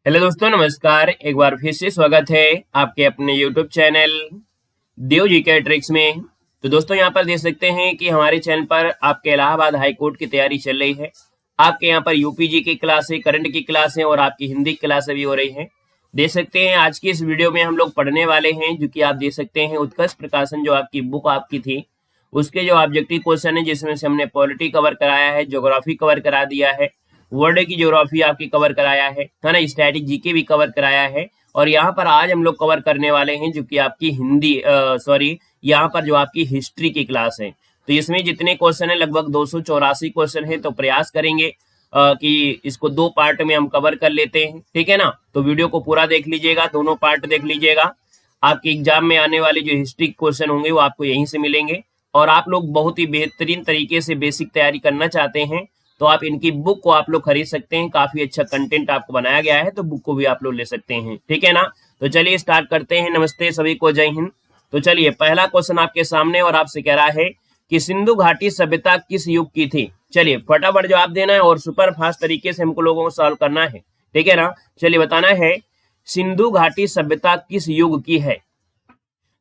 Hello दोस्तों, नमस्कार। एक बार फिर से स्वागत है आपके अपने यूट्यूब चैनल देव जी के ट्रिक्स में। तो दोस्तों, यहाँ पर देख सकते हैं कि हमारे चैनल पर आपके इलाहाबाद हाई कोर्ट की तैयारी चल रही है। आपके यहाँ पर यूपीजी की क्लासें, करंट की क्लासें और आपकी हिंदी की क्लासें भी हो रही हैं। देख सकते हैं आज की इस वीडियो में हम लोग पढ़ने वाले हैं, जो कि आप देख सकते हैं उत्कर्ष प्रकाशन जो आपकी बुक आपकी थी, उसके जो ऑब्जेक्टिव क्वेश्चन है, जिसमें से हमने पॉलिटी कवर कराया है, ज्योग्राफी कवर करा दिया है, वर्ल्ड की ज्योग्राफी आपकी कवर कराया है ना, स्टैटिक जीके भी कवर कराया है। और यहाँ पर आज हम लोग कवर करने वाले हैं जो कि आपकी हिंदी यहाँ पर जो आपकी हिस्ट्री की क्लास है। तो इसमें जितने क्वेश्चन है लगभग 284 क्वेश्चन है। तो प्रयास करेंगे कि इसको दो पार्ट में हम कवर कर लेते हैं, ठीक है ना। तो वीडियो को पूरा देख लीजिएगा, दोनों पार्ट देख लीजिएगा। आपके एग्जाम में आने वाले जो हिस्ट्री क्वेश्चन होंगे वो आपको यहीं से मिलेंगे। और आप लोग बहुत ही बेहतरीन तरीके से बेसिक तैयारी करना चाहते हैं तो आप इनकी बुक को आप लोग खरीद सकते हैं। काफी अच्छा कंटेंट आपको बनाया गया है, तो बुक को भी आप लोग ले सकते हैं, ठीक है ना। तो चलिए स्टार्ट करते हैं। नमस्ते सभी को, जय हिंद। तो चलिए पहला क्वेश्चन आपके सामने और आपसे कह रहा है कि सिंधु घाटी सभ्यता किस युग की थी। चलिए फटाफट जवाब देना है और सुपर फास्ट तरीके से हमको लोगों को सॉल्व करना है, ठीक है ना। चलिए बताना है सिंधु घाटी सभ्यता किस युग की है।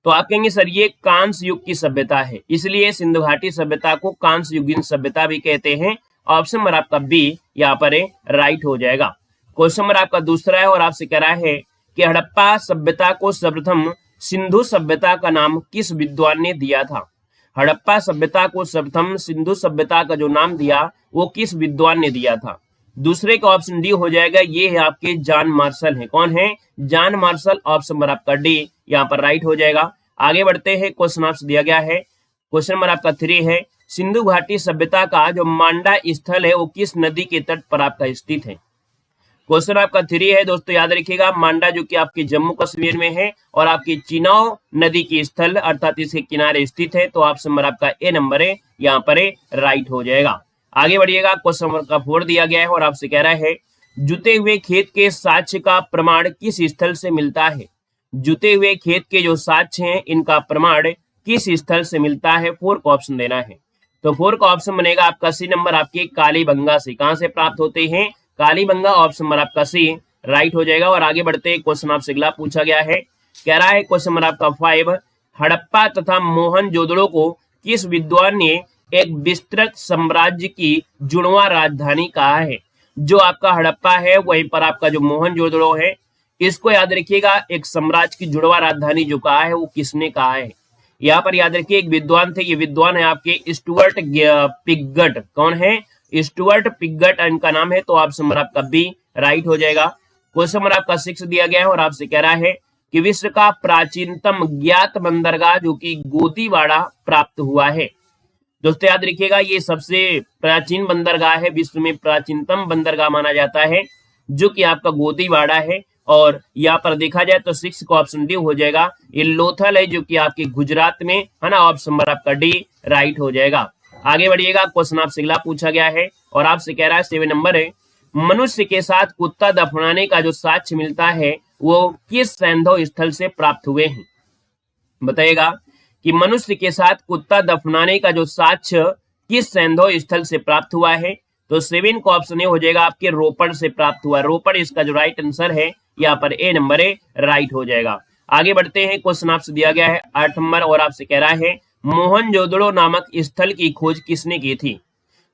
तो आप कहेंगे सर ये कांस्य युग की सभ्यता है, इसलिए सिंधु घाटी सभ्यता को कांस्य युगीन सभ्यता भी कहते हैं। ऑप्शन नंबर आपका बी यहाँ पर राइट हो जाएगा। क्वेश्चन नंबर आपका दूसरा है और आपसे कह रहा है कि हड़प्पा सभ्यता को सर्वप्रथम सिंधु सभ्यता का नाम किस विद्वान ने दिया था। हड़प्पा सभ्यता को सर्वप्रथम सिंधु सभ्यता का जो नाम दिया वो किस विद्वान ने दिया था। दूसरे का ऑप्शन डी हो जाएगा। ये है आपके जॉन मार्शल है। कौन है? John Marshall. ऑप्शन नंबर आपका डी यहाँ पर राइट हो जाएगा। आगे बढ़ते हैं। क्वेश्चन आपसे दिया गया है, क्वेश्चन नंबर आपका 3 है, सिंधु घाटी सभ्यता का जो मांडा स्थल है वो किस नदी के तट पर आपका स्थित है। क्वेश्चन आपका 3 है दोस्तों, याद रखिएगा। मांडा जो कि आपके जम्मू कश्मीर में है और आपकी चिनाव नदी की स्थल अर्थात इसके किनारे स्थित है। तो ऑप्शन नंबर आपका ए नंबर है यहाँ पर राइट हो जाएगा। आगे बढ़िएगा। क्वेश्चन नंबर का 4 दिया गया है और आपसे कह रहा है जुते हुए खेत के साक्ष्य का प्रमाण किस स्थल से मिलता है। जुते हुए खेत के जो साक्ष्य हैं इनका प्रमाण किस स्थल से मिलता है। 4 का ऑप्शन देना है। तो 4 का ऑप्शन बनेगा आपका सी नंबर आपके कालीबंगा से। कहां से प्राप्त होते हैं? कालीबंगा। ऑप्शन नंबर आपका सी राइट हो जाएगा। और आगे बढ़ते हैं। क्वेश्चन आपसे अगला पूछा गया है, कह रहा है क्वेश्चन नंबर आपका 5, हड़प्पा तथा मोहनजोदड़ो को किस विद्वान ने एक विस्तृत साम्राज्य की जुड़वा राजधानी कहा है। जो आपका हड़प्पा है वहीं पर आपका जो मोहनजोदड़ो है, इसको याद रखिएगा एक साम्राज्य की जुड़वा राजधानी जो कहा है वो किसने कहा है। यहाँ पर याद रखिए एक विद्वान थे, ये विद्वान है आपके स्टुअर्ट पिगट। कौन है? स्टुअर्ट पिगट इनका नाम है। तो ऑप्शन नंबर आपका बी राइट हो जाएगा। क्वेश्चन नंबर आपका 6 दिया गया है और आपसे कह रहा है कि विश्व का प्राचीनतम ज्ञात बंदरगाह जो कि गोदीवाड़ा प्राप्त हुआ है। दोस्तों याद रखिएगा ये सबसे प्राचीन बंदरगाह है, विश्व में प्राचीनतम बंदरगाह माना जाता है जो कि आपका गोदीवाड़ा है। और यहाँ पर देखा जाए तो 6 का ऑप्शन डी हो जाएगा। ये लोथल है जो कि आपके गुजरात में है ना। ऑप्शन नंबर आपका डी राइट हो जाएगा। आगे बढ़िएगा। क्वेश्चन आपसे अगला पूछा गया है और आपसे कह रहा है 7 नंबर है, मनुष्य के साथ कुत्ता दफनाने का जो साक्ष्य मिलता है वो किस सैंधव स्थल से प्राप्त हुए हैं। बताइएगा कि मनुष्य के साथ कुत्ता दफनाने का जो साक्ष्य किस सैंधव स्थल से प्राप्त हुआ है। तो 7 का ऑप्शन ए हो जाएगा आपके रोपड़ से प्राप्त हुआ। रोपड़ इसका जो राइट आंसर है, यहाँ पर ए नंबर ए राइट हो जाएगा। आगे बढ़ते हैं। क्वेश्चन आपसे दिया गया है 8 नंबर और आपसे कह रहा है मोहनजोदड़ो नामक स्थल की खोज किसने की थी।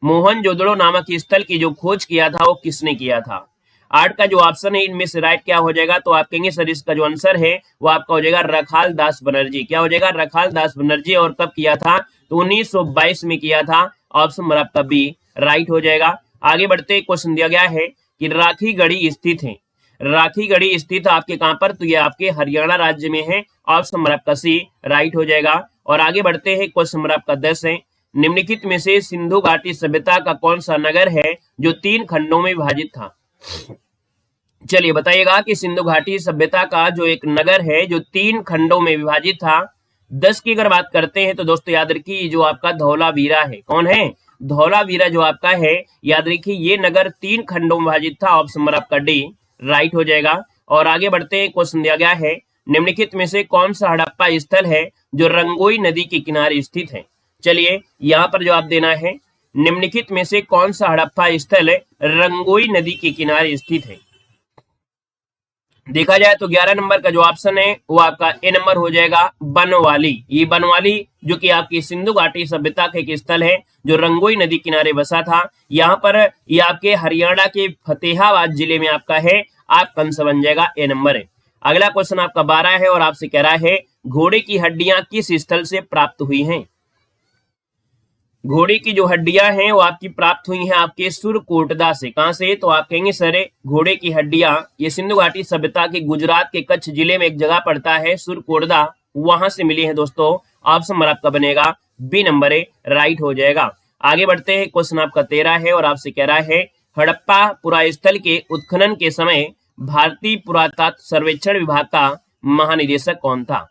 मोहनजोदड़ो नामक स्थल की जो खोज किया था वो किसने किया था। 8 का जो ऑप्शन है इनमें से राइट क्या हो जाएगा। तो आप कहेंगे सर इसका जो आंसर है वो आपका हो जाएगा रखाल दास बनर्जी। क्या हो जाएगा? रखाल दास बनर्जी। और कब किया था? तो 1922 में किया था। ऑप्शन नंबर आपका बी राइट हो जाएगा। आगे बढ़ते क्वेश्चन दिया गया है कि राखी गढ़ी स्थित है। राखी गढ़ी स्थित आपके कहां पर? तो ये आपके हरियाणा राज्य में है। ऑप्शन नंबर आपका सी राइट हो जाएगा। और आगे बढ़ते हैं। क्वेश्चन नंबर आपका 10 है, निम्नलिखित में से सिंधु घाटी सभ्यता का कौन सा नगर है जो 3 खंडों में विभाजित था। चलिए बताइएगा कि सिंधु घाटी सभ्यता का जो एक नगर है जो 3 खंडों में विभाजित था। 10 की अगर बात करते हैं तो दोस्तों याद रखिए जो आपका धौलावीरा है। कौन है? धौलावीरा जो आपका है, याद रखिए ये नगर 3 खंडों में विभाजित था। ऑप्शन नंबर आपका डी राइट हो जाएगा। और आगे बढ़ते हैं। क्वेश्चन दिया गया है निम्नलिखित में से कौन सा हड़प्पा स्थल है जो रंगोई नदी के किनारे स्थित है। चलिए यहाँ पर जवाब देना है, निम्नलिखित में से कौन सा हड़प्पा स्थल रंगोई नदी के किनारे स्थित है। देखा जाए तो 11 नंबर का जो ऑप्शन है वो आपका ए नंबर हो जाएगा, बनवाली। ये बनवाली जो कि आपकी सिंधु घाटी सभ्यता का एक स्थल है जो रंगोई नदी किनारे बसा था। यहाँ पर ये आपके हरियाणा के फतेहाबाद जिले में आपका है। आपका आंसर बन जाएगा ए नंबर है। अगला क्वेश्चन आपका 12 है और आपसे कह रहा है घोड़े की हड्डियां किस स्थल से प्राप्त हुई हैं। घोड़े की जो हड्डियां हैं वो आपकी प्राप्त हुई हैं आपके सुरकोटदा से। कहां से? तो आप कहेंगे सर घोड़े की हड्डियां ये सिंधु घाटी सभ्यता के गुजरात के कच्छ जिले में एक जगह पड़ता है सुरकोटदा, वहां से मिली है दोस्तों। ऑप्शन नंबर आपका बनेगा बी नंबर है, राइट हो जाएगा। आगे बढ़ते हैं, क्वेश्चन आपका 13 है और आपसे कह रहा है हड़प्पा पुरास्थल के उत्खनन के समय भारतीय पुरातत्व सर्वेक्षण विभाग का महानिदेशक कौन था।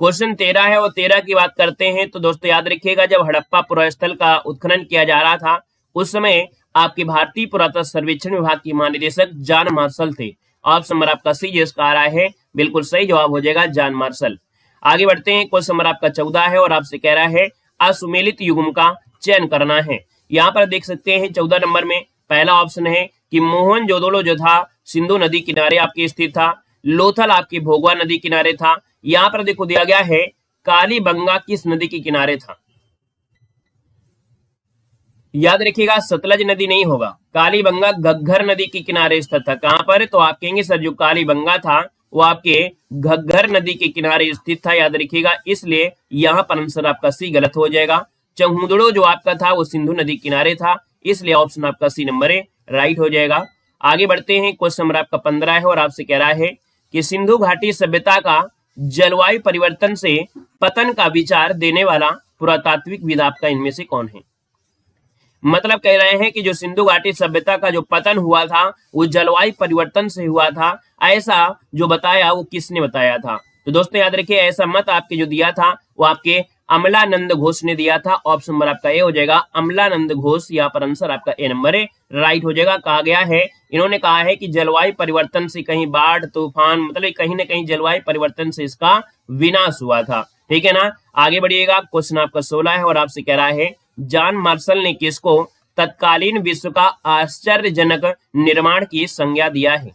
क्वेश्चन 13 है और 13 की बात करते हैं तो दोस्तों याद रखिएगा जब हड़प्पा पुरास्थल का उत्खनन किया जा रहा था उस समय आपके भारतीय पुरातत्व सर्वेक्षण विभाग की महानिदेशक जॉन मार्शल थे। ऑप्शन नंबर आपका सी जिसका आ रहा है बिल्कुल सही जवाब हो जाएगा जॉन मार्शल। आगे बढ़ते हैं, क्वेश्चन नंबर आपका 14 है और आपसे कह रहा है असुमेलित युग्म का चयन करना है। यहाँ पर देख सकते हैं 14 नंबर में पहला ऑप्शन है कि मोहनजोदड़ो जो था सिंधु नदी किनारे आपके स्थित था, लोथल आपकी भोगवा नदी किनारे था। यहाँ पर देखो दिया गया है कालीबंगा किस नदी के किनारे था। याद रखिएगा सतलज नदी नहीं होगा, कालीबंगा घग्घर नदी के किनारे स्थित था। कहां पर? तो आप कहेंगे सर जो कालीबंगा था वो आपके घग्घर नदी के किनारे स्थित था, याद रखिएगा, इसलिए यहाँ पर आंसर आपका सी गलत हो जाएगा। चहुदड़ो जो आपका था वो सिंधु नदी किनारे था, इसलिए ऑप्शन आपका सी नंबर है, राइट हो जाएगा। आगे बढ़ते हैं, क्वेश्चन नंबर आपका 15 है और आपसे कह रहा है कि सिंधु घाटी सभ्यता का जलवायु परिवर्तन से पतन का विचार देने वाला पुरातात्विक विद आपका इनमें से कौन है। मतलब कह रहे हैं कि जो सिंधु घाटी सभ्यता का जो पतन हुआ था वो जलवायु परिवर्तन से हुआ था, ऐसा जो बताया वो किसने बताया था। तो दोस्तों याद रखिए ऐसा मत आपके जो दिया था वो आपके अमलानंद घोष ने दिया था। ऑप्शन नंबर आपका ए हो जाएगा अमलानंद घोष। यहाँ पर आंसर आपका ए नंबर है, राइट हो जाएगा। कहा गया है इन्होंने कहा है कि जलवायु परिवर्तन से कहीं बाढ़ तूफान मतलब कहीं ना कहीं जलवायु परिवर्तन से इसका विनाश हुआ था। ठीक है ना। आगे बढ़िएगा, क्वेश्चन आपका 16 है और आपसे कह रहा है जॉन मार्शल ने किसको तत्कालीन विश्व का आश्चर्यजनक निर्माण की संज्ञा दिया है।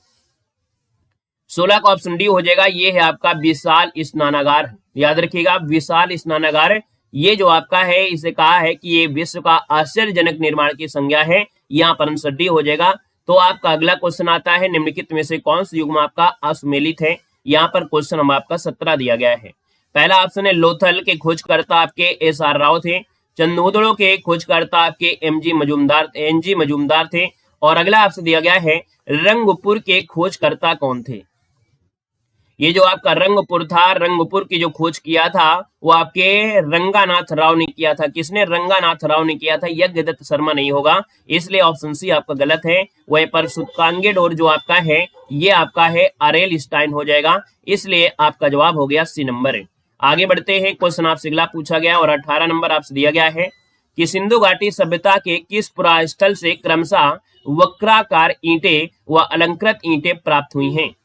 16 का ऑप्शन डी हो जाएगा, ये है आपका विशाल स्नानागार। याद रखिएगा विशाल स्नानागार ये जो आपका है इसे कहा है कि ये विश्व का आश्चर्यजनक निर्माण की संज्ञा है। यहाँ पर आंसर डी हो जाएगा। तो आपका अगला क्वेश्चन आता है निम्नलिखित में से कौन सा युग्म आपका असुमेलित है। यहाँ पर क्वेश्चन नंबर आपका 17 दिया गया है। पहला ऑप्शन है लोथल के खोजकर्ता आपके एस.आर. राव थे, चंदोदड़ो के खोजकर्ता आपके एन.जी. मजूमदार थे, और अगला ऑप्शन दिया गया है रंगपुर के खोजकर्ता कौन थे। ये जो आपका रंगपुर था, रंगपुर की जो खोज किया था वो आपके रंगानाथ राव ने किया था। किसने? रंगानाथ राव ने किया था, यज्ञदत्त शर्मा नहीं होगा, इसलिए ऑप्शन सी आपका गलत है। वहीं पर सुत्कांगेडोर जो आपका है ये आपका है अरेल स्टाइन हो जाएगा, इसलिए आपका जवाब हो गया सी नंबर है। आगे बढ़ते हैं, क्वेश्चन आपसे अगला पूछा गया और 18 नंबर आपसे दिया गया है कि सिंधु घाटी सभ्यता के किस पुरास्थल से क्रमशः वक्राकार ईंटें व अलंकृत ईंटें प्राप्त हुई हैं।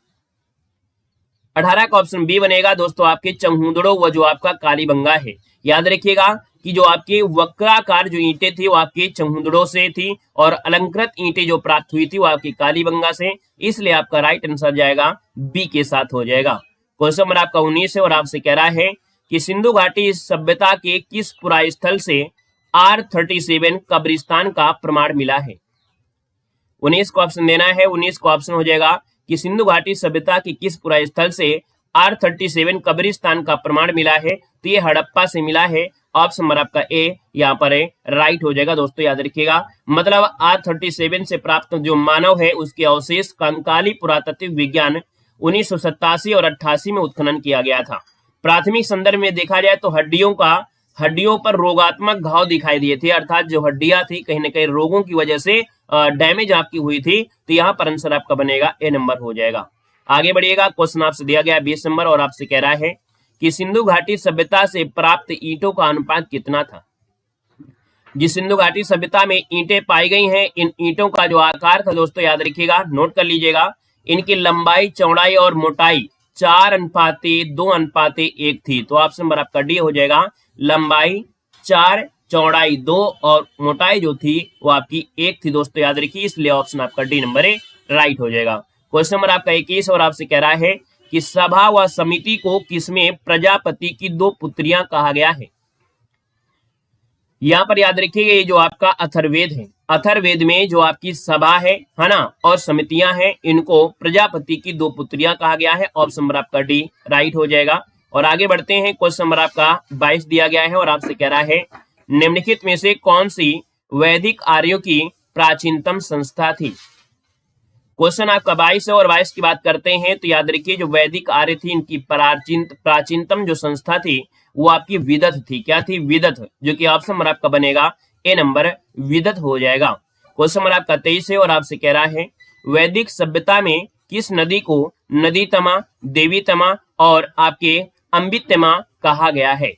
18 का ऑप्शन बी बनेगा दोस्तों आपके चहुदड़ो व जो आपका कालीबंगा है। याद रखिएगा कि जो आपकी वक्राकार जो ईंटें थी वो आपकी चहुदड़ो से थी और अलंकृत ईंटें जो प्राप्त हुई थी वो आपकी कालीबंगा से, इसलिए आपका राइट आंसर जाएगा बी के साथ हो जाएगा। क्वेश्चन नंबर आपका 19 है और आपसे कह रहा है कि सिंधु घाटी सभ्यता के किस पुरास्थल से R37 कब्रिस्तान का प्रमाण मिला है। 19 को ऑप्शन देना है। 19 को ऑप्शन हो जाएगा कि सिंधु घाटी सभ्यता के किस पुरास्थल से R37 कब्रिस्तान का प्रमाण मिला है। तो ये हड़प्पा से मिला है। ऑप्शन नंबर आपका ए यहाँ पर है, राइट हो जाएगा। दोस्तों याद रखिएगा मतलब R37 से प्राप्त जो मानव है उसके अवशेष कंकाली पुरातात्विक विज्ञान 1987 और 88 में उत्खनन किया गया था। प्राथमिक संदर्भ में देखा जाए तो हड्डियों पर रोगात्मक घाव दिखाई दिए थे, अर्थात जो हड्डियां थी कहीं ना कहीं रोगों की वजह से डैमेज आपकी हुई थी, तो यहाँ पर आंसर आपका बनेगा ए नंबर हो जाएगा। आगे बढ़िएगा, क्वेश्चन आपसे दिया गया 20 नंबर और आपसे कह रहा है कि सिंधु घाटी सभ्यता से प्राप्त ईंटों का अनुपात कितना था। जिस सिंधु घाटी सभ्यता में ईंटें पाई गई हैं, इन ईंटों का जो आकार था दोस्तों याद रखिएगा, नोट कर लीजिएगा, इनकी लंबाई चौड़ाई और मोटाई 4:2:1 थी। तो ऑप्शन नंबर आपका डी हो जाएगा, लंबाई 4, चौड़ाई 2 और मोटाई जो थी वो आपकी 1 थी। दोस्तों याद रखिए, इसलिए ऑप्शन आपका डी नंबर है, राइट हो जाएगा। क्वेश्चन नंबर आपका 21 और आपसे कह रहा है कि सभा व समिति को किसमें प्रजापति की 2 पुत्रियां कहा गया है। यहाँ पर याद रखिएगा ये जो आपका अथर्ववेद है, अथर्ववेद में जो आपकी सभा है ना, और समितियां हैं, इनको प्रजापति की 2 पुत्रियां कहा गया है। ऑप्शन नंबर आपका डी राइट हो जाएगा। और आगे बढ़ते हैं, क्वेश्चन नंबर आपका 22 दिया गया है और आपसे कह रहा है निम्नलिखित में से कौन सी वैदिक आर्यों की प्राचीनतम संस्था थी। क्वेश्चन आपका 22 है और 22 की बात करते हैं तो याद रखिए जो वैदिक आर्य थी इनकी प्राचीनतम जो संस्था थी वो आपकी विदथ थी। क्या थी? विदथ, जो कि ऑप्शन नंबर आपका बनेगा ए नंबर विदथ हो जाएगा। क्वेश्चन नंबर आपका 23 है और आपसे कह रहा है वैदिक सभ्यता में किस नदी को नदीतमा, देवीतमा और आपके अम्बितमा कहा गया है।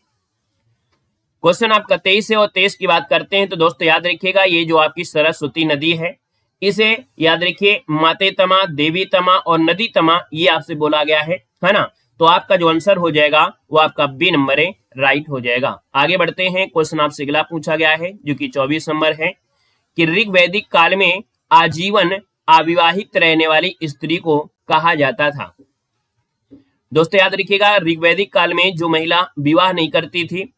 क्वेश्चन आपका 23 है और 23 की बात करते हैं तो दोस्तों याद रखिएगा ये जो आपकी सरस्वती नदी है इसे याद रखिए मातेतमा, देवीतमा और नदीतमा ये आपसे बोला गया है ना। तो आपका जो आंसर हो जाएगा वो आपका बी नंबर है, राइट हो जाएगा। आगे बढ़ते हैं, क्वेश्चन आपसे अगला पूछा गया है जो कि 24 नंबर है कि ऋग्वैदिक काल में आजीवन अविवाहित रहने वाली स्त्री को कहा जाता था। दोस्तों याद रखिएगा ऋग्वैदिक काल में जो महिला विवाह नहीं करती थी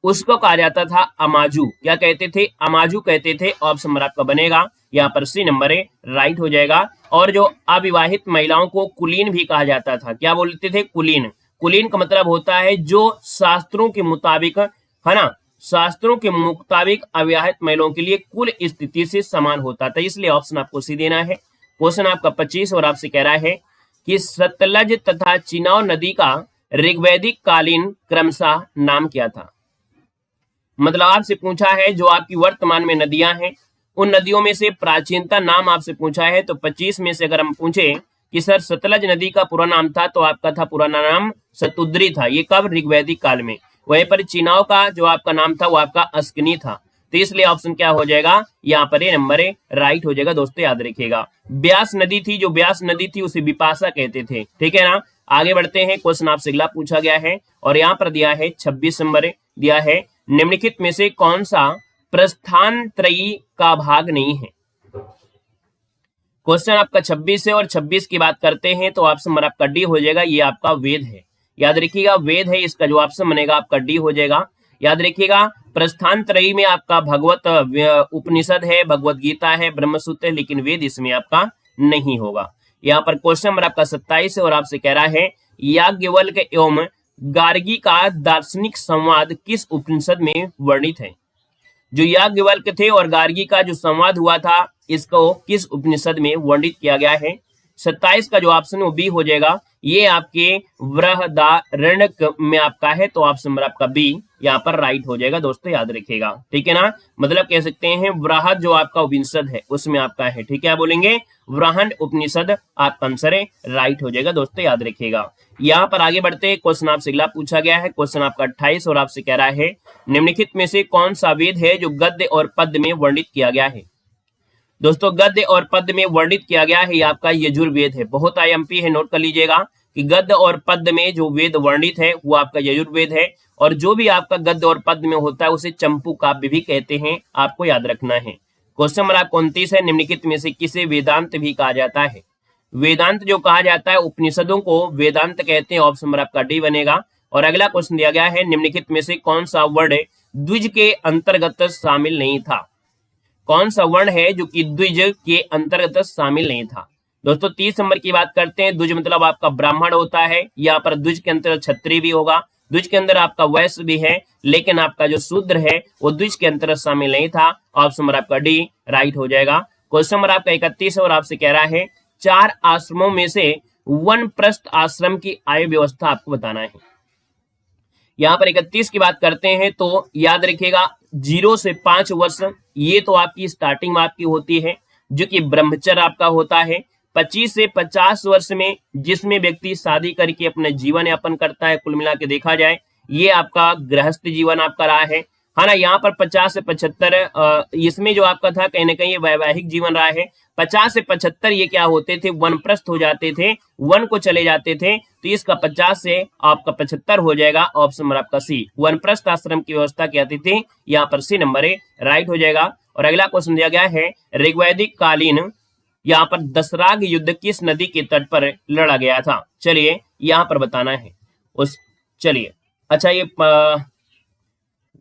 उसको कहा जाता था अमाजू। क्या कहते थे? अमाजू कहते थे। ऑप्शन नंबर आपका बनेगा यहाँ पर सी नंबर है, राइट हो जाएगा। और जो अविवाहित महिलाओं को कुलीन भी कहा जाता था। क्या बोलते थे? कुलीन। कुलीन का मतलब होता है जो शास्त्रों के मुताबिक है ना, शास्त्रों के मुताबिक अविवाहित महिलाओं के लिए कुल स्थिति से समान होता था, इसलिए ऑप्शन आपको सी देना है। क्वेश्चन आपका 25 और आपसे कह रहा है कि सतलज तथा चिनाव नदी का ऋग्वैदिक कालीन क्रमशः नाम क्या था। मतलब आपसे पूछा है जो आपकी वर्तमान में नदियां हैं उन नदियों में से प्राचीनता नाम आपसे पूछा है। तो 25 में से अगर हम पूछे कि सर सतलज नदी का पूरा नाम था तो आपका था पुराना नाम सतुद्री था। ये कब? ऋग्वैदिक काल में। वहीं पर चिनाव का जो आपका नाम था वो आपका अस्कनी था। तो इसलिए ऑप्शन क्या हो जाएगा यहाँ पर? ए नंबर है, राइट हो जाएगा। दोस्तों याद रखिएगा ब्यास नदी थी, जो ब्यास नदी थी उसे विपाशा कहते थे। ठीक है ना। आगे बढ़ते हैं, क्वेश्चन आपसे अगला पूछा गया है और यहाँ पर दिया है 26 नंबर दिया है निम्नलिखित में से कौन सा प्रस्थान त्रयी का भाग नहीं है। क्वेश्चन आपका 26 है और 26 की बात करते हैं तो ऑप्शन नंबर आपका डी हो जाएगा। ये आपका वेद है, याद रखिएगा वेद है, इसका जो ऑप्शन बनेगा आपका डी हो जाएगा। याद रखिएगा प्रस्थान त्रयी में आपका भगवत उपनिषद है, भगवत गीता है, ब्रह्मसूत्र है, लेकिन वेद इसमें आपका नहीं होगा। यहाँ पर क्वेश्चन नंबर आपका 27 है और आपसे कह रहा है याज्ञवल्क्य एवं गार्गी का दार्शनिक संवाद किस उपनिषद में वर्णित है। जो याज्ञवल्क्य थे और गार्गी का जो संवाद हुआ था इसको किस उपनिषद में वर्णित किया गया है। 27 का जो ऑप्शन है वो बी हो जाएगा। ये आपके बृहदारण्यक में आपका है तो ऑप्शन नंबर आपका बी यहाँ पर राइट हो जाएगा। दोस्तों याद रखिएगा, ठीक है ना। मतलब कह सकते हैं बृहद जो आपका उपनिषद है उसमें आपका है। ठीक है, बोलेंगे बृहद उपनिषद आपका आंसर है, राइट हो जाएगा। दोस्तों याद रखिएगा। यहाँ पर आगे बढ़ते हैं, क्वेश्चन आपसे अगला पूछा गया है, क्वेश्चन आपका 28 और आपसे कह रहा है निम्नलिखित में से कौन सा वेद है जो गद्य और पद्य में वर्णित किया गया है। दोस्तों गद्य और पद्य में वर्णित किया गया है ये आपका यजुर्वेद है। बहुत आईएमपी है, नोट कर लीजिएगा कि गद्य और पद्य में जो वेद वर्णित है वो आपका यजुर्वेद है। और जो भी आपका गद्य और पद्य में होता है उसे चंपू काव्य भी कहते हैं, आपको याद रखना है। क्वेश्चन नंबर आपका 29 है निम्नलिखित में से किसे वेदांत भी कहा जाता है। वेदांत जो कहा जाता है उपनिषदों को वेदांत कहते हैं। ऑप्शन नंबर आपका डी बनेगा। और अगला क्वेश्चन दिया गया है निम्नलिखित में से कौन सा वर्ड द्विज के अंतर्गत शामिल नहीं था। कौन सा वर्ण है जो कि द्विज के अंतर्गत शामिल नहीं था। दोस्तों 30 नंबर की बात करते हैं। द्विज मतलब आपका ब्राह्मण होता है, यहाँ पर द्विज के अंतर्गत क्षत्रिय भी होगा, द्विज के अंदर आपका वैश्य भी है, लेकिन आपका जो शूद्र है वो द्विज के अंतर्गत शामिल नहीं था। ऑप्शन नंबर आपका डी राइट हो जाएगा। क्वेश्चन नंबर आपका 31 है और आपसे कह रहा है 4 आश्रमों में से वानप्रस्थ आश्रम की आयु व्यवस्था आपको बताना है। यहाँ पर 31 की बात करते हैं तो याद रखिएगा 0 से 5 वर्ष ये तो आपकी स्टार्टिंग में आपकी होती है जो कि ब्रह्मचर्य आपका होता है। 25 से 50 वर्ष में जिसमें व्यक्ति शादी करके अपने जीवन यापन करता है, कुल मिला के देखा जाए ये आपका गृहस्थ जीवन आपका रहा है ना। यहाँ पर 50 से 75 इसमें जो आपका था कहीं ना कहीं ये वैवाहिक जीवन रहा है। 50 से 75 ये क्या होते थे, वनप्रस्थ हो जाते थे, वन को चले जाते थे। तो इसका 50 से आपका 75 हो जाएगा। ऑप्शन नंबर आपका सी, वनप्रस्थ आश्रम की व्यवस्था क्या थी, यहाँ पर सी नंबर है, राइट हो जाएगा। और अगला क्वेश्चन दिया गया है ऋग्वैदिक कालीन यहाँ पर दसराग युद्ध किस नदी के तट पर लड़ा गया था? चलिए यहाँ पर बताना है उस। चलिए अच्छा, ये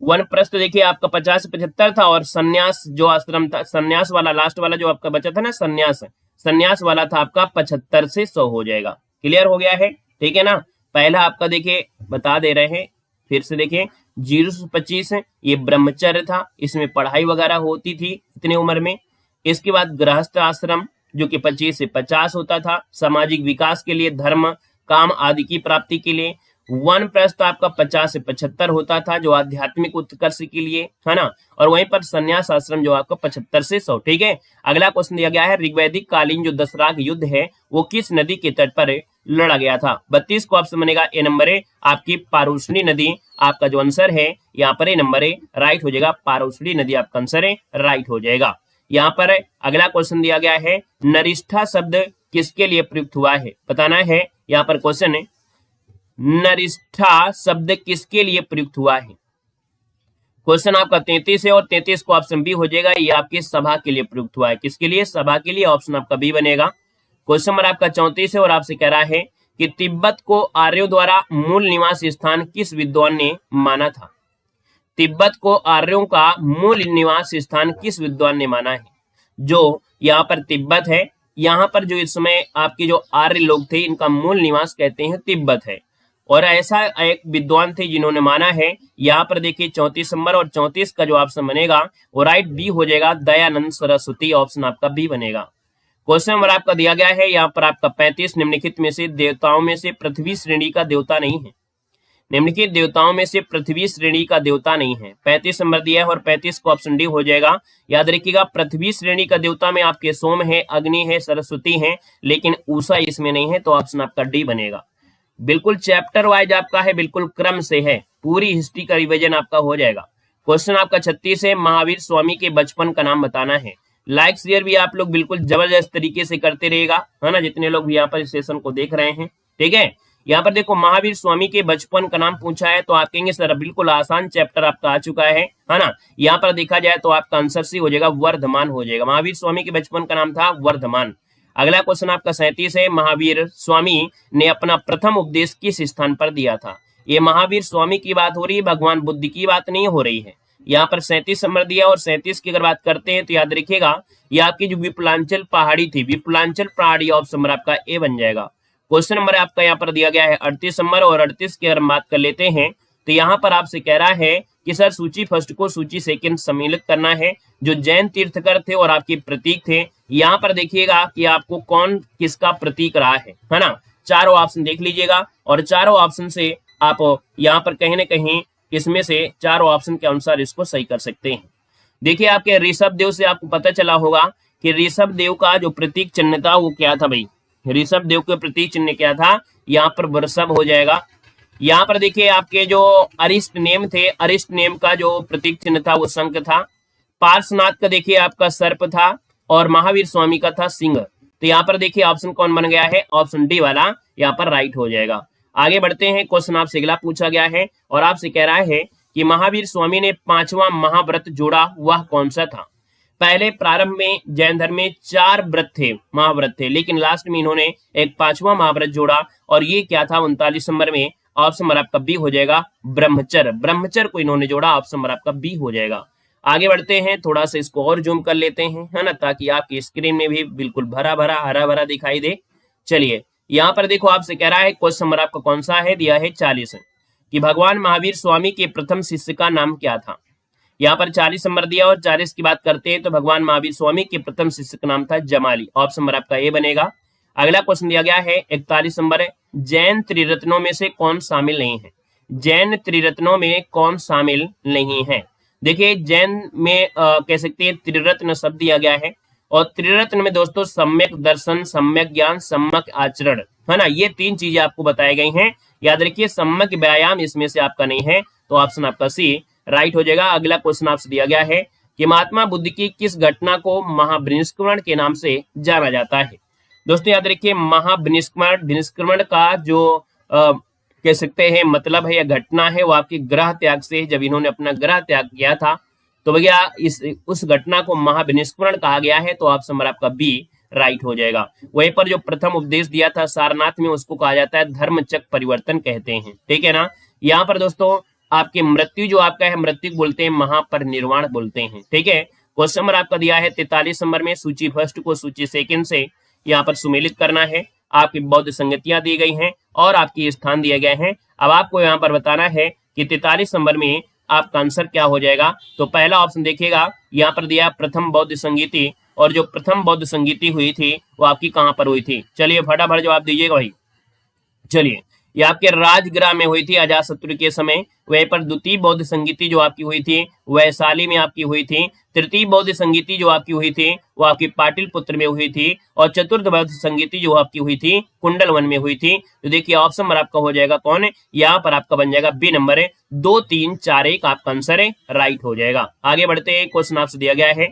वनप्रस्थ देखिए आपका 50 से 75 था, और संन्यास जो आश्रम था, संन्यास वाला लास्ट वाला जो आपका बचा था ना, संन्यास वाला था आपका 75 से 100 हो जाएगा। क्लियर हो गया है? ठीक है ना। पहला आपका देखिए बता दे रहे हैं, फिर से देखिए 0 से 25 ये ब्रह्मचर्य था, इसमें पढ़ाई वगैरह होती थी इतनी उम्र में। इसके बाद गृहस्थ आश्रम जो कि 25 से 50 होता था, सामाजिक विकास के लिए, धर्म काम आदि की प्राप्ति के लिए। वनप्रस्थ आपका 50 से 75 होता था, जो आध्यात्मिक उत्कर्ष के लिए, है ना। और वहीं पर संन्यास आश्रम जो आपका 75 से 100। ठीक है। अगला क्वेश्चन दिया गया है, ऋग्वैदिक कालीन जो दसराग युद्ध है वो किस नदी के तट पर लड़ा गया था? 32 को ऑप्शन बनेगा ए नंबर है आपकी पारुष्णी नदी। आपका जो आंसर है यहाँ पर ए नंबर है राइट हो जाएगा, पारुष्णी नदी आपका आंसर है राइट हो जाएगा। यहाँ पर अगला क्वेश्चन दिया गया है, नरिष्ठा शब्द किसके लिए प्रयुक्त हुआ है? बताना है। यहाँ पर क्वेश्चन है, नरिष्ठा शब्द किसके लिए प्रयुक्त हुआ है? क्वेश्चन आपका 33 है, और 33 को ऑप्शन बी हो जाएगा, ये आपकी सभा के लिए प्रयुक्त हुआ है। किसके लिए? सभा के लिए। ऑप्शन आपका बी बनेगा। क्वेश्चन नंबर आपका 34 है, और आपसे कह रहा है कि तिब्बत को आर्यों द्वारा मूल निवास स्थान किस विद्वान ने माना था? तिब्बत को आर्यों का मूल निवास स्थान किस विद्वान ने माना है? जो यहाँ पर तिब्बत है, यहाँ पर जो इस समय आपके जो आर्य लोग थे, इनका मूल निवास कहते हैं तिब्बत है। और ऐसा एक विद्वान थे जिन्होंने माना है। यहाँ पर देखिए 34 नंबर, और 34 का जो ऑप्शन बनेगा वो राइट बी हो जाएगा, दयानंद सरस्वती। ऑप्शन आपका बी बनेगा। क्वेश्चन नंबर आपका दिया गया है यहाँ पर आपका 35, निम्नलिखित में से देवताओं में से पृथ्वी श्रेणी का देवता नहीं है। निम्नलिखित देवताओं में से पृथ्वी श्रेणी का देवता नहीं है। 35 नंबर दिया है, और 35 को ऑप्शन डी हो जाएगा। याद रखिएगा, पृथ्वी श्रेणी का देवता में आपके सोम है, अग्नि है, सरस्वती है, लेकिन उषा इसमें नहीं है, तो ऑप्शन आपका डी बनेगा। बिल्कुल चैप्टर वाइज आपका है, बिल्कुल क्रम से है, पूरी हिस्ट्री का रिवीजन आपका हो जाएगा। क्वेश्चन आपका 36 है, महावीर स्वामी के बचपन का नाम बताना है। लाइक शेयर भी आप लोग बिल्कुल जबरदस्त तरीके से करते रहेगा, है ना, जितने लोग भी यहाँ पर इस सेशन को देख रहे हैं। ठीक है। यहाँ पर देखो महावीर स्वामी के बचपन का नाम पूछा है, तो आप कहेंगे सर बिल्कुल आसान चैप्टर आपका आ चुका है ना। यहाँ पर देखा जाए तो आपका आंसर सी हो जाएगा, वर्धमान हो जाएगा। महावीर स्वामी के बचपन का नाम था वर्धमान। अगला क्वेश्चन आपका 37 है, महावीर स्वामी ने अपना प्रथम उपदेश किस स्थान पर दिया था? ये महावीर स्वामी की बात हो रही है, भगवान बुद्ध की बात नहीं हो रही है। यहाँ पर 37 नंबर दिया, और 37 की अगर बात करते हैं तो याद रखिएगा, ये आपकी जो विपुलांचल पहाड़ी थी, विपुलांचल पहाड़ी ऑप्शन नंबर आपका ए बन जाएगा। क्वेश्चन नंबर आपका यहाँ पर दिया गया है 38 नंबर, और 38 की अगर बात कर लेते हैं तो यहाँ पर आपसे कह रहा है कि सर सूची फर्स्ट को सूची सेकंड सम्मिलित करना है। जो जैन तीर्थकर थे और आपके प्रतीक थे, यहाँ पर देखिएगा कि आपको कौन किसका प्रतीक रहा है ना। चारों ऑप्शन देख लीजिएगा, और चारों ऑप्शन से आप यहाँ पर कहीं ना कहीं इसमें से चारों ऑप्शन के अनुसार इसको सही कर सकते हैं। देखिए आपके ऋषभ देव से आपको पता चला होगा कि ऋषभ देव का जो प्रतीक चिन्ह था वो क्या था भाई? ऋषभ देव के प्रतीक चिन्ह क्या था? यहाँ पर वृषभ हो जाएगा। यहाँ पर देखिए आपके जो अरिष्ट नेम थे, अरिष्ट नेम का जो प्रतीक चिन्ह था वो शंख था। पार्श्वनाथ का देखिए आपका सर्प था, और महावीर स्वामी का था सिंह। तो यहाँ पर देखिए ऑप्शन कौन बन गया है? ऑप्शन डी वाला यहाँ पर राइट हो जाएगा। आगे बढ़ते हैं, क्वेश्चन आपसे अगला पूछा गया है, और आपसे कह रहा है कि महावीर स्वामी ने 5वां महाव्रत जोड़ा, वह कौन सा था? पहले प्रारंभ में जैन धर्म में 4 व्रत थे, महाव्रत थे, लेकिन लास्ट में इन्होंने एक 5वां महाव्रत जोड़ा, और ये क्या था? 39 नंबर में ऑप्शन नंबर आपका बी हो जाएगा, ब्रह्मचर्य। ब्रह्मचर्य को इन्होंने जोड़ा, ऑप्शन नंबर आपका बी हो जाएगा। आगे बढ़ते हैं, थोड़ा सा इसको और जूम कर लेते हैं, है ना, ताकि आपकी स्क्रीन में भी बिल्कुल भरा भरा हरा भरा दिखाई दे। चलिए यहाँ पर देखो आपसे कह रहा है, क्वेश्चन नंबर आपका कौन सा है? दिया है 40 कि भगवान महावीर स्वामी के प्रथम शिष्य का नाम क्या था? यहाँ पर 40 नंबर दिया, और 40 की बात करते हैं तो भगवान महावीर स्वामी के प्रथम शिष्य का नाम था जमाली। ऑप्शन नंबर आपका ए बनेगा। अगला क्वेश्चन दिया गया है 41 नंबर है, जैन त्रिरत्नों में से कौन शामिल नहीं है? जैन त्रिरत्नों में कौन शामिल नहीं है? देखिए जैन में कह सकते हैं त्रिरत्न शब्द दिया गया है, और त्रिरत्न में दोस्तों सम्यक दर्शन, सम्यक ज्ञान, सम्यक आचरण, है ना, ये 3 चीजें आपको बताई गई हैं। याद रखिए सम्यक व्यायाम इसमें से आपका नहीं है, तो ऑप्शन आपका सी राइट हो जाएगा। अगला क्वेश्चन आपसे दिया गया है कि महात्मा बुद्ध की किस घटना को महाविनिष्क्रमण के नाम से जाना जाता है? दोस्तों याद रखिए महाविनिष्क्रमण का जो कह सकते हैं मतलब है या घटना है, वो आपके ग्रह त्याग से, जब इन्होंने अपना ग्रह त्याग किया था तो भैया उस घटना को महाविनिष्क्रमण कहा गया है, तो ऑप्शन नंबर आपका बी राइट हो जाएगा। वहीं पर जो प्रथम उपदेश दिया था सारनाथ में, उसको कहा जाता है धर्मचक्र परिवर्तन कहते हैं, ठीक है ना। यहाँ पर दोस्तों आपकी मृत्यु जो आपका है, मृत्यु बोलते हैं, महापरिनिर्वाण बोलते हैं, ठीक है। क्वेश्चन नंबर आपका दिया है 43 नंबर में, सूची फर्स्ट को सूची सेकंड से यहाँ पर सुमेलित करना है। आपकी बौद्ध संगतियां दी गई हैं और आपकी स्थान दिए गए हैं। अब आपको यहाँ पर बताना है कि 43 नंबर में आपका आंसर क्या हो जाएगा। तो पहला ऑप्शन देखिएगा, यहाँ पर दिया प्रथम बौद्ध संगीति, और जो प्रथम बौद्ध संगीति हुई थी वो आपकी कहाँ पर हुई थी। चलिए फटाफट जवाब दीजिएगा भाई। चलिए, ये आपके राजगृह में हुई थी अजातशत्रु के समय। वहीं पर द्वितीय बौद्ध संगीति जो आपकी हुई थी वैशाली में आपकी हुई थी। तृतीय बौद्ध संगीति जो आपकी हुई थी वो आपकी पाटलिपुत्र में हुई थी, और चतुर्थ बौद्ध संगीति जो आपकी हुई थी कुंडलवन में हुई थी। तो देखिए ऑप्शन नंबर आपका हो जाएगा कौन है, यहाँ पर आपका बन जाएगा बी नंबर है, 2 3 4 1 आपका आंसर है, राइट हो जाएगा। आगे बढ़ते हैं, क्वेश्चन आपसे दिया गया है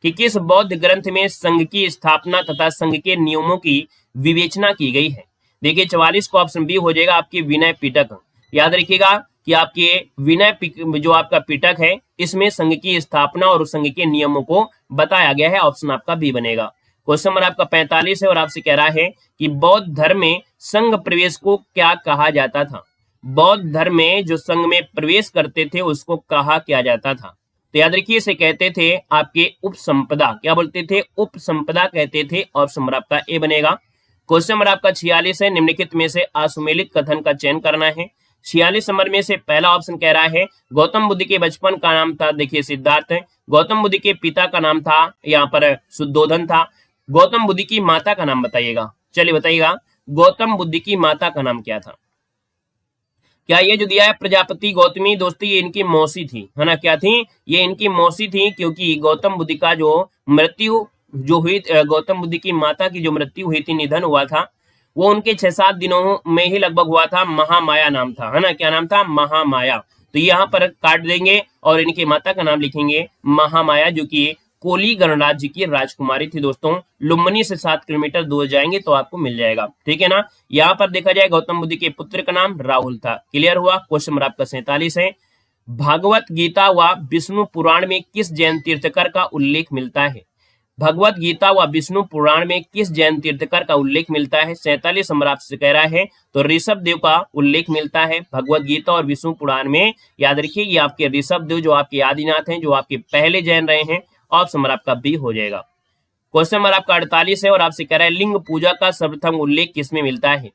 कि किस बौद्ध ग्रंथ में संघ की स्थापना तथा संघ के नियमों की विवेचना की गई है। देखिए 44 का ऑप्शन बी हो जाएगा आपकी विनय पिटक। याद रखिएगा कि आपके विनय जो आपका पिटक है इसमें संघ की स्थापना और संघ के नियमों को बताया गया है, ऑप्शन आपका बी बनेगा। क्वेश्चन नंबर आपका 45 है और आपसे कह रहा है कि बौद्ध धर्म में संघ प्रवेश को क्या कहा जाता था। बौद्ध धर्म में जो संघ में प्रवेश करते थे उसको कहा क्या जाता था। तो याद रखिए इसे कहते थे आपके उपसंपदा। क्या बोलते थे, उपसंपदा कहते थे, ऑप्शन नंबर आपका ए बनेगा। क्वेश्चन नंबर आपका 46 है, निम्नलिखित में से असुमेलित कथन का चयन करना है। 46 नंबर में से पहला ऑप्शन कह रहा है गौतम बुद्ध के बचपन का नाम था, देखिए सिद्धार्थ है। गौतम बुद्ध के पिता का नाम था यहाँ पर शुद्धोधन था। गौतम बुद्ध की माता का नाम बताइएगा। चलिए बताइएगा गौतम बुद्ध की माता का नाम क्या था। क्या ये जो दिया है प्रजापति गौतमी, दोस्तों ये इनकी मौसी थी, है ना। क्या थी, ये इनकी मौसी थी, क्योंकि गौतम बुद्ध का जो मृत्यु जो हुई, गौतम बुद्ध की माता की जो मृत्यु हुई थी, निधन हुआ था, वो उनके 6-7 दिनों में ही लगभग हुआ था। महामाया नाम था, है ना। क्या नाम था, महामाया। तो यहाँ पर काट देंगे और इनकी माता का नाम लिखेंगे महामाया, जो कि कोली गणराज्य की राजकुमारी थी। दोस्तों लुम्बिनी से 7 किलोमीटर दूर जाएंगे तो आपको मिल जाएगा, ठीक है ना। यहाँ पर देखा जाए गौतम बुद्ध के पुत्र का नाम राहुल था। क्लियर हुआ। क्वेश्चन नंबर आपका 47 है, भागवत गीता व विष्णु पुराण में किस जैन तीर्थकर का उल्लेख मिलता है। भगवत गीता व विष्णु पुराण में किस जैन तीर्थकर का उल्लेख मिलता है। 47 नंबर आपसे कह रहा है तो ऋषभ देव का उल्लेख मिलता है भगवत गीता और विष्णु पुराण में। याद रखिए ये आपके ऋषभ देव जो आपके आदिनाथ हैं, जो आपके पहले जैन रहे हैं, ऑप्शन नंबर आपका बी हो जाएगा। क्वेश्चन नंबर आपका 48 है और आपसे कह रहा है लिंग पूजा का सर्वप्रथम उल्लेख किसमें मिलता है।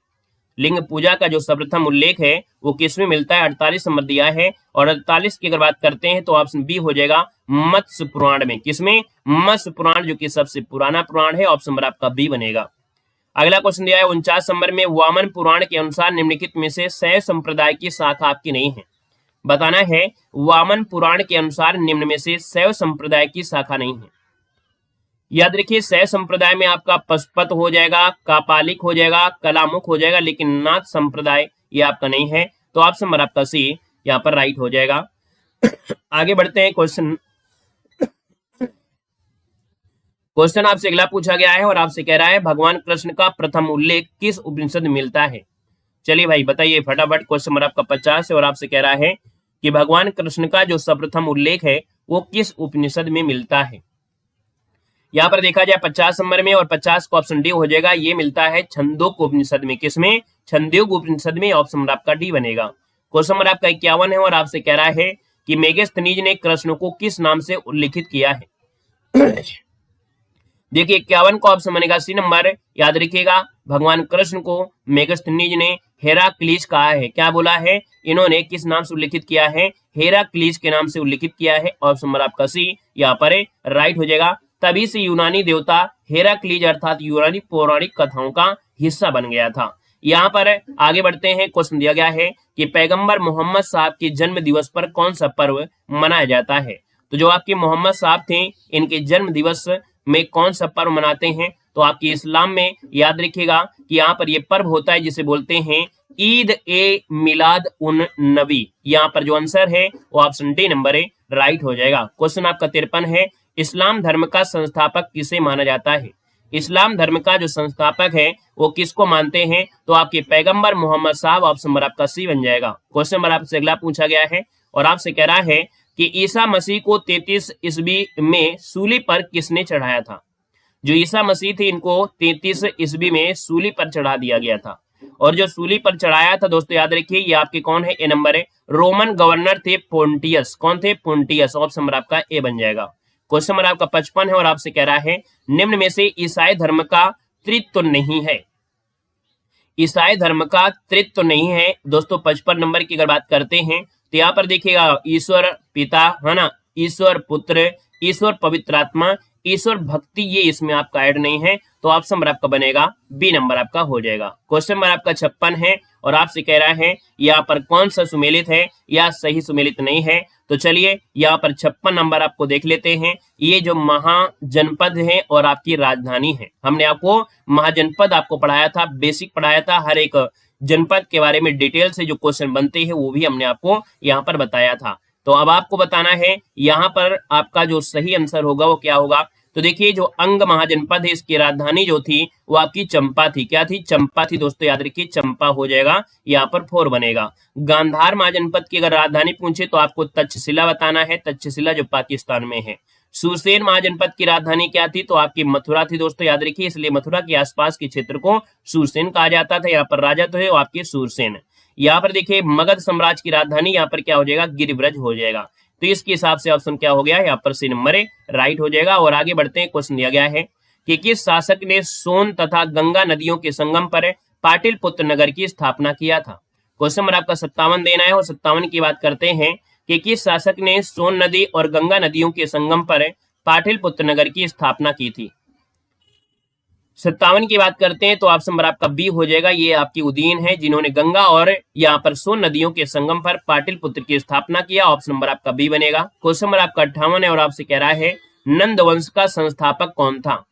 लिंग पूजा का जो सर्वप्रथम उल्लेख है वो किसमें मिलता है, 48 नंबर दिया है। और 48 की अगर बात करते हैं तो ऑप्शन बी हो जाएगा मत्स्य पुराण में। किसमें, मत्स्य पुराण, जो कि सबसे पुराना पुराण है, ऑप्शन नंबर आपका बी बनेगा। अगला क्वेश्चन दिया है 49 नंबर में, वामन पुराण के अनुसार निम्नलिखित में से शैव संप्रदाय की शाखा आपकी नहीं है। बताना है वामन पुराण के अनुसार निम्न में से शैव संप्रदाय की शाखा नहीं है। याद रखिए शैव संप्रदाय में आपका पशुपत हो जाएगा, कापालिक हो जाएगा, कलामुख हो जाएगा, लेकिन नाथ संप्रदाय ये आपका नहीं है। तो ऑप्शन नंबर आपका सी यहाँ पर राइट हो जाएगा। आगे बढ़ते हैं, क्वेश्चन आपसे अगला पूछा गया है और आपसे कह रहा है भगवान कृष्ण का प्रथम उल्लेख किस उपनिषद में मिलता है। चलिए भाई बताइए फटाफट। क्वेश्चन नंबर आपका 50 है और आपसे कह रहा है कि भगवान कृष्ण का जो सर्वप्रथम उल्लेख है वो किस उपनिषद में मिलता है। यहाँ पर देखा जाए 50 नंबर में, और 50 को ऑप्शन डी हो जाएगा, ये मिलता है छंदोग उपनिषद में। किसमें, छंदोग उपनिषद में, ऑप्शन नंबर आपका डी बनेगा। क्वेश्चन नंबर आपका 51 है और आपसे कह रहा है कि मेगस्थनीज ने कृष्ण को किस नाम से उल्लेखित किया है। देखिए 51 का ऑप्शन बनेगा सी नंबर। याद रखिएगा भगवान कृष्ण को मेगस्थनीज ने हेराक्लीज कहा है। क्या बोला है, इन्होंने किस नाम से उल्लेखित किया है, हेराक्लीज के नाम से उल्लेखित किया है। ऑप्शन नंबर आपका सी यहाँ पर राइट हो जाएगा। तभी से यूनानी देवता हेराक्लीज अर्थात यूनानी पौराणिक कथाओं का हिस्सा बन गया था। यहाँ पर आगे बढ़ते हैं, क्वेश्चन दिया गया है कि पैगंबर मोहम्मद साहब के जन्म दिवस पर कौन सा पर्व मनाया जाता है। तो जो आपके मोहम्मद साहब थे इनके जन्म दिवस में कौन सा पर्व मनाते हैं। तो आपकी इस्लाम में याद रखिएगा कि यहाँ पर ये पर्व होता है जिसे बोलते हैं ईद ए मिलाद उन नबी। यहाँ पर जो आंसर है वो ऑप्शन डी नंबर है, राइट हो जाएगा। क्वेश्चन आपका 53 है, इस्लाम धर्म का संस्थापक किसे माना जाता है। इस्लाम धर्म का जो संस्थापक है वो किसको मानते हैं। तो आपके पैगंबर मोहम्मद साहब, ऑप्शन नंबर आपका सी बन जाएगा। क्वेश्चन नंबर आपसे अगला पूछा गया है और आपसे कह रहा है कि ईसा मसीह को 33 ईस्वी में सूली पर किसने चढ़ाया था। जो ईसा मसीह थे इनको 33 ईस्वी में सूली पर चढ़ा दिया गया था। और जो सूली पर चढ़ाया था दोस्तों याद रखिए ये आपके कौन है, ए नंबर है, रोमन गवर्नर थे पोंटियस। कौन थे, पोंटियस। ऑप्शन नंबर आपका ए बन जाएगा। क्वेश्चन नंबर आपका 55 है और आपसे कह रहा है निम्न में से ईसाई धर्म का त्रित्व नहीं है। ईसाई धर्म का त्रित्व नहीं है दोस्तों। 55 नंबर की अगर बात करते हैं तो यहाँ पर देखिएगा ईश्वर पिता है ना, ईश्वर पुत्र, ईश्वर पवित्र आत्मा, ईश्वर भक्ति, ये इसमें आपका ऐड नहीं है। तो ऑप्शन नंबर आपका बनेगा बी नंबर आपका हो जाएगा। क्वेश्चन नंबर आपका 56 है और आपसे कह रहा है यहाँ पर कौन सा सुमेलित है या सही सुमेलित नहीं है। तो चलिए यहाँ पर 56 नंबर आपको देख लेते हैं। ये जो महाजनपद है और आपकी राजधानी है, हमने आपको महाजनपद आपको पढ़ाया था, बेसिक पढ़ाया था, हर एक जनपद के बारे में डिटेल से जो क्वेश्चन बनते हैं वो भी हमने आपको यहाँ पर बताया था। तो अब आपको बताना है यहाँ पर आपका जो सही आंसर होगा वो क्या होगा। तो देखिए जो अंग महाजनपद है इसकी राजधानी जो थी वो आपकी चंपा थी। क्या थी, चंपा थी दोस्तों, याद रखिए चंपा हो जाएगा, यहाँ पर 4 बनेगा। गांधार महाजनपद की अगर राजधानी पूछे तो आपको तक्षशिला बताना है, तक्षशिला जो पाकिस्तान में है। सुरसेन महाजनपद की राजधानी क्या थी, तो आपकी मथुरा थी दोस्तों, याद रखिए, इसलिए मथुरा के आसपास के क्षेत्र को सुरसेन कहा जाता था। यहाँ पर राजा तो है वो आपके सुरसेन। यहाँ पर देखिए मगध साम्राज्य की राजधानी यहाँ पर क्या हो जाएगा, गिरिव्रज हो जाएगा। तो इसके हिसाब से ऑप्शन क्या हो गया, यहाँ पर सी नंबर राइट हो जाएगा। और आगे बढ़ते हैं, क्वेश्चन दिया गया है कि किस शासक ने सोन तथा गंगा नदियों के संगम पर पाटलिपुत्र नगर की स्थापना किया था। क्वेश्चन नंबर आपका 57 देना है और 57 की बात करते हैं कि किस शासक ने सोन नदी और गंगा नदियों के संगम पर पाटलिपुत्र नगर की स्थापना की थी। 57 की बात करते हैं तो ऑप्शन नंबर आपका बी हो जाएगा। ये आपकी उदयन है जिन्होंने गंगा और यहाँ पर सोन नदियों के संगम पर पाटलिपुत्र की स्थापना किया। ऑप्शन नंबर आपका बी बनेगा। क्वेश्चन नंबर आपका 58 है और आपसे कह रहा है नंद वंश का संस्थापक कौन था।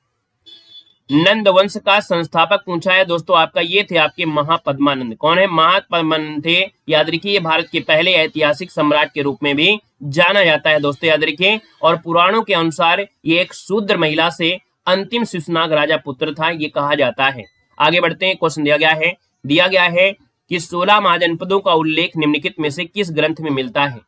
नंद वंश का संस्थापक पूछा है दोस्तों आपका, ये थे आपके महापद्मानंद। कौन है, महापद्मानंद थे। याद रखिए भारत के पहले ऐतिहासिक सम्राट के रूप में भी जाना जाता है दोस्तों, याद रखिए। और पुराणों के अनुसार ये एक शूद्र महिला से अंतिम शिशुनाग राजा पुत्र था, ये कहा जाता है। आगे बढ़ते हैं, क्वेश्चन दिया गया है कि 16 महाजनपदों का उल्लेख निम्नलिखित में से किस ग्रंथ में मिलता है।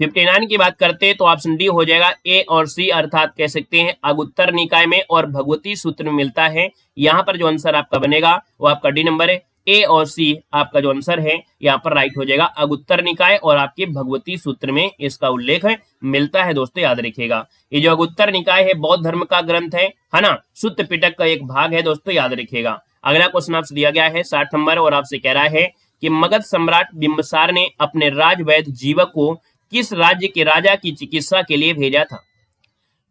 59 की बात करते हैं तो ऑप्शन डी हो जाएगा। ए और सी अर्थात कह सकते हैं अगुत्तर निकाय में और भगवती सूत्र में मिलता है। यहाँ पर जो आंसर आपका बनेगा वो आपका डी नंबर है। ए और सी आपका जो आंसर है यहाँ पर राइट हो जाएगा। अगुत्तर निकाय और आपके भगवती सूत्र में इसका उल्लेख मिलता है दोस्तों, याद रखिएगा। ये जो अगुत्तर निकाय है बौद्ध धर्म का ग्रंथ है ना, सुत्त पिटक का एक भाग है दोस्तों, याद रखिएगा। अगला क्वेश्चन आपसे दिया गया है 60 नंबर और आपसे कह रहा है कि मगध सम्राट बिंबिसार ने अपने राजवैद्य जीवक को किस राज्य के राजा की चिकित्सा के लिए भेजा था।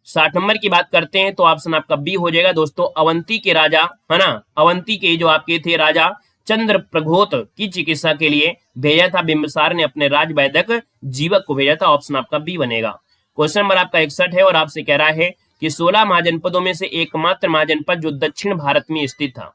60 नंबर की बात करते हैं तो ऑप्शन आपका बी हो जाएगा दोस्तों। अवंती के राजा है ना, अवंती के जो आपके थे राजा चंद्र प्रघोत की चिकित्सा के लिए भेजा था। बिंबिसार ने अपने राजवैद्य जीवक को भेजा था। ऑप्शन आपका बी बनेगा। क्वेश्चन नंबर आपका 61 है और आपसे कह रहा है कि 16 महाजनपदों में से एकमात्र महाजनपद जो दक्षिण भारत में स्थित था।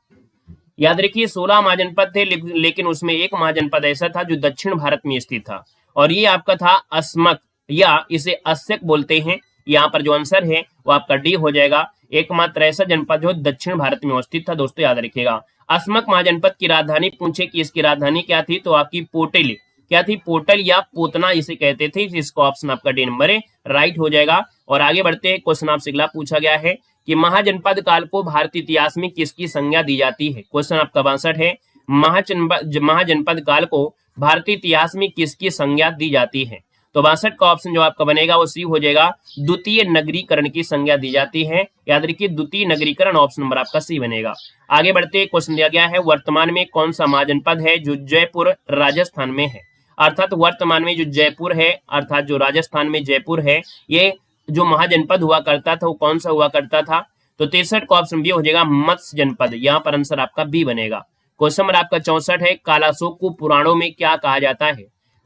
याद रखिए 16 महाजनपद थे लेकिन उसमें एक महाजनपद ऐसा था जो दक्षिण भारत में स्थित था और ये आपका था अस्मक या इसे अस्यक बोलते हैं। यहाँ पर जो आंसर है वो आपका डी हो जाएगा। एकमात्र ऐसा जनपद जो दक्षिण भारत में स्थित था दोस्तों, याद रखिएगा। अस्मक महाजनपद की राजधानी पूछे कि इसकी राजधानी क्या थी तो आपकी पोटल क्या थी, पोटल या पोतना इसे कहते थे। इसका ऑप्शन आपका डी नंबर राइट हो जाएगा। और आगे बढ़ते हैं, क्वेश्चन आपसे अगला पूछा गया है कि महाजनपद काल को भारतीय इतिहास में किसकी संज्ञा दी जाती है। क्वेश्चन आपका 62 है। महाजनपद काल को भारतीय इतिहास में किसकी संज्ञा दी जाती है। तो 62 का ऑप्शन जो आपका बनेगा वो सी हो जाएगा। द्वितीय नगरीकरण की संज्ञा दी जाती है। याद रखिए द्वितीय नगरीकरण, ऑप्शन नंबर आपका सी बनेगा। आगे बढ़ते हैं, क्वेश्चन दिया गया है वर्तमान में कौन सा महाजनपद है जो जयपुर राजस्थान में है। अर्थात वर्तमान में जो जयपुर है अर्थात जो राजस्थान में जयपुर है, ये जो महाजनपद हुआ करता था वो कौन सा हुआ करता था। तो 63 का ऑप्शन बी हो जाएगा मत्स्य जनपद। यहाँ पर आंसर आपका बी बनेगा। क्वेश्चन नंबर आपका 64 है। कालाशोक को पुराणों में क्या कहा जाता है।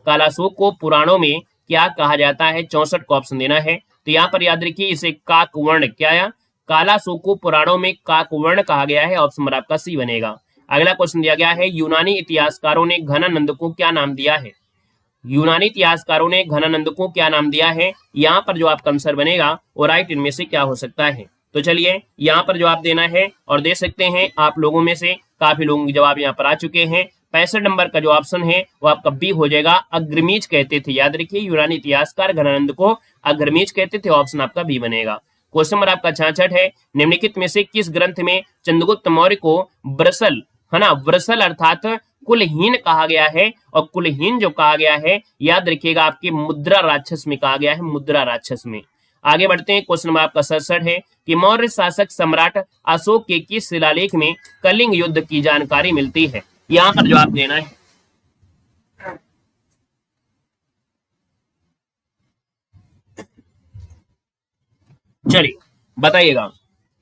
कालाशोक को पुराणों में क्या कहा जाता है, 64 का ऑप्शन देना है। तो यहाँ पर याद रखिए इसे काकवर्ण, क्या है, कालाशोक को पुराणों में काकवर्ण कहा गया है। ऑप्शन नंबर आपका सी बनेगा। अगला क्वेश्चन दिया गया है यूनानी इतिहासकारों ने घनानंद को क्या नाम दिया है। यूनानी इतिहासकारों ने घनानंद को क्या नाम दिया है। यहाँ पर जो आपका आंसर बनेगा वो राइट इनमें से क्या हो सकता है। तो चलिए यहाँ पर जवाब देना है और दे सकते हैं। आप लोगों में से काफी लोगों के जवाब यहाँ पर आ चुके हैं। 65 नंबर का जो ऑप्शन है वो आपका बी हो जाएगा। अग्रमीज कहते थे। याद रखिए यूनानी इतिहासकार घनानंद को अग्रमीज कहते थे। ऑप्शन आपका बी बनेगा। क्वेश्चन नंबर आपका 66 है, निम्नलिखित में से किस ग्रंथ में चंद्रगुप्त मौर्य को व्रसल, है ना, व्रसल अर्थात कुलहीन कहा गया है, और कुलहीन जो कहा गया है याद रखिएगा आपके मुद्रा राक्षस में कहा गया है, मुद्रा राक्षस में। आगे बढ़ते हैं, क्वेश्चन नंबर आपका 67 है कि मौर्य शासक सम्राट अशोक के किस शिलालेख में कलिंग युद्ध की जानकारी मिलती है। यहां पर जवाब देना है। चलिए बताइएगा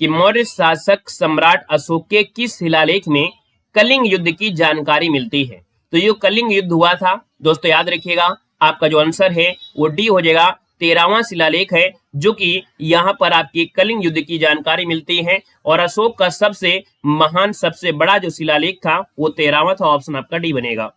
कि मौर्य शासक सम्राट अशोक के किस शिलालेख में कलिंग युद्ध की जानकारी मिलती है। तो ये कलिंग युद्ध हुआ था दोस्तों, याद रखिएगा आपका जो आंसर है वो डी हो जाएगा। 13वां शिलालेख है जो कि यहाँ पर आपकी कलिंग युद्ध की जानकारी मिलती है, और अशोक का सबसे महान सबसे बड़ा जो शिलालेख था वो 13वां था। ऑप्शन आपका डी बनेगा।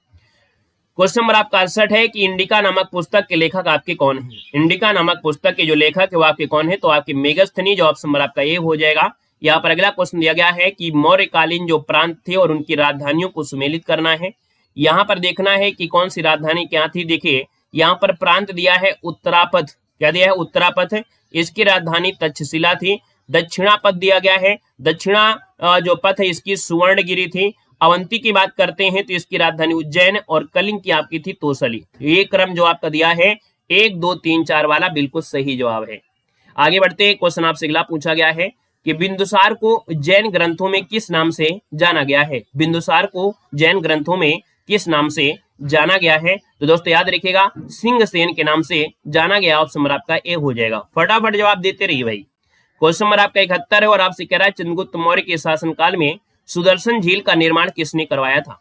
क्वेश्चन नंबर आपका 68 है कि इंडिका नामक पुस्तक के लेखक आपके कौन है। इंडिका नामक पुस्तक के जो लेखक है वो आपके कौन है, तो आपके मेगस्थनीज। ऑप्शन नंबर आपका ए हो जाएगा। यहाँ पर अगला क्वेश्चन दिया गया है कि मौर्यकालीन जो प्रांत थे और उनकी राजधानियों को सुमेलित करना है। यहाँ पर देखना है कि कौन सी राजधानी क्या थी। देखिए यहाँ पर प्रांत दिया है उत्तरापथ, क्या दिया है, उत्तरापथ। इसकी राजधानी तक्षशिला थी। दक्षिणा पथ दिया गया है, दक्षिणा जो पथ है इसकी सुवर्णगिरी थी। अवंती की बात करते हैं तो इसकी राजधानी उज्जैन, और कलिंग की आपकी थी तोसली। ये क्रम जो आपका दिया है 1 2 3 4 वाला बिल्कुल सही जवाब है। आगे बढ़ते हैं, क्वेश्चन आपसे अगला पूछा गया है कि बिंदुसार को जैन ग्रंथों में किस नाम से जाना गया है। बिंदुसार को जैन ग्रंथों में किस नाम से जाना गया है, तो दोस्तों याद रखिएगा सिंहसेन के नाम से जाना गया। ऑप्शन नंबर आपका ए हो जाएगा। फटाफट जवाब देते रहिए भाई। क्वेश्चन नंबर आपका 71 है और आपसे कह रहा है चंद्रगुप्त मौर्य के शासनकाल में सुदर्शन झील का निर्माण किसने करवाया था।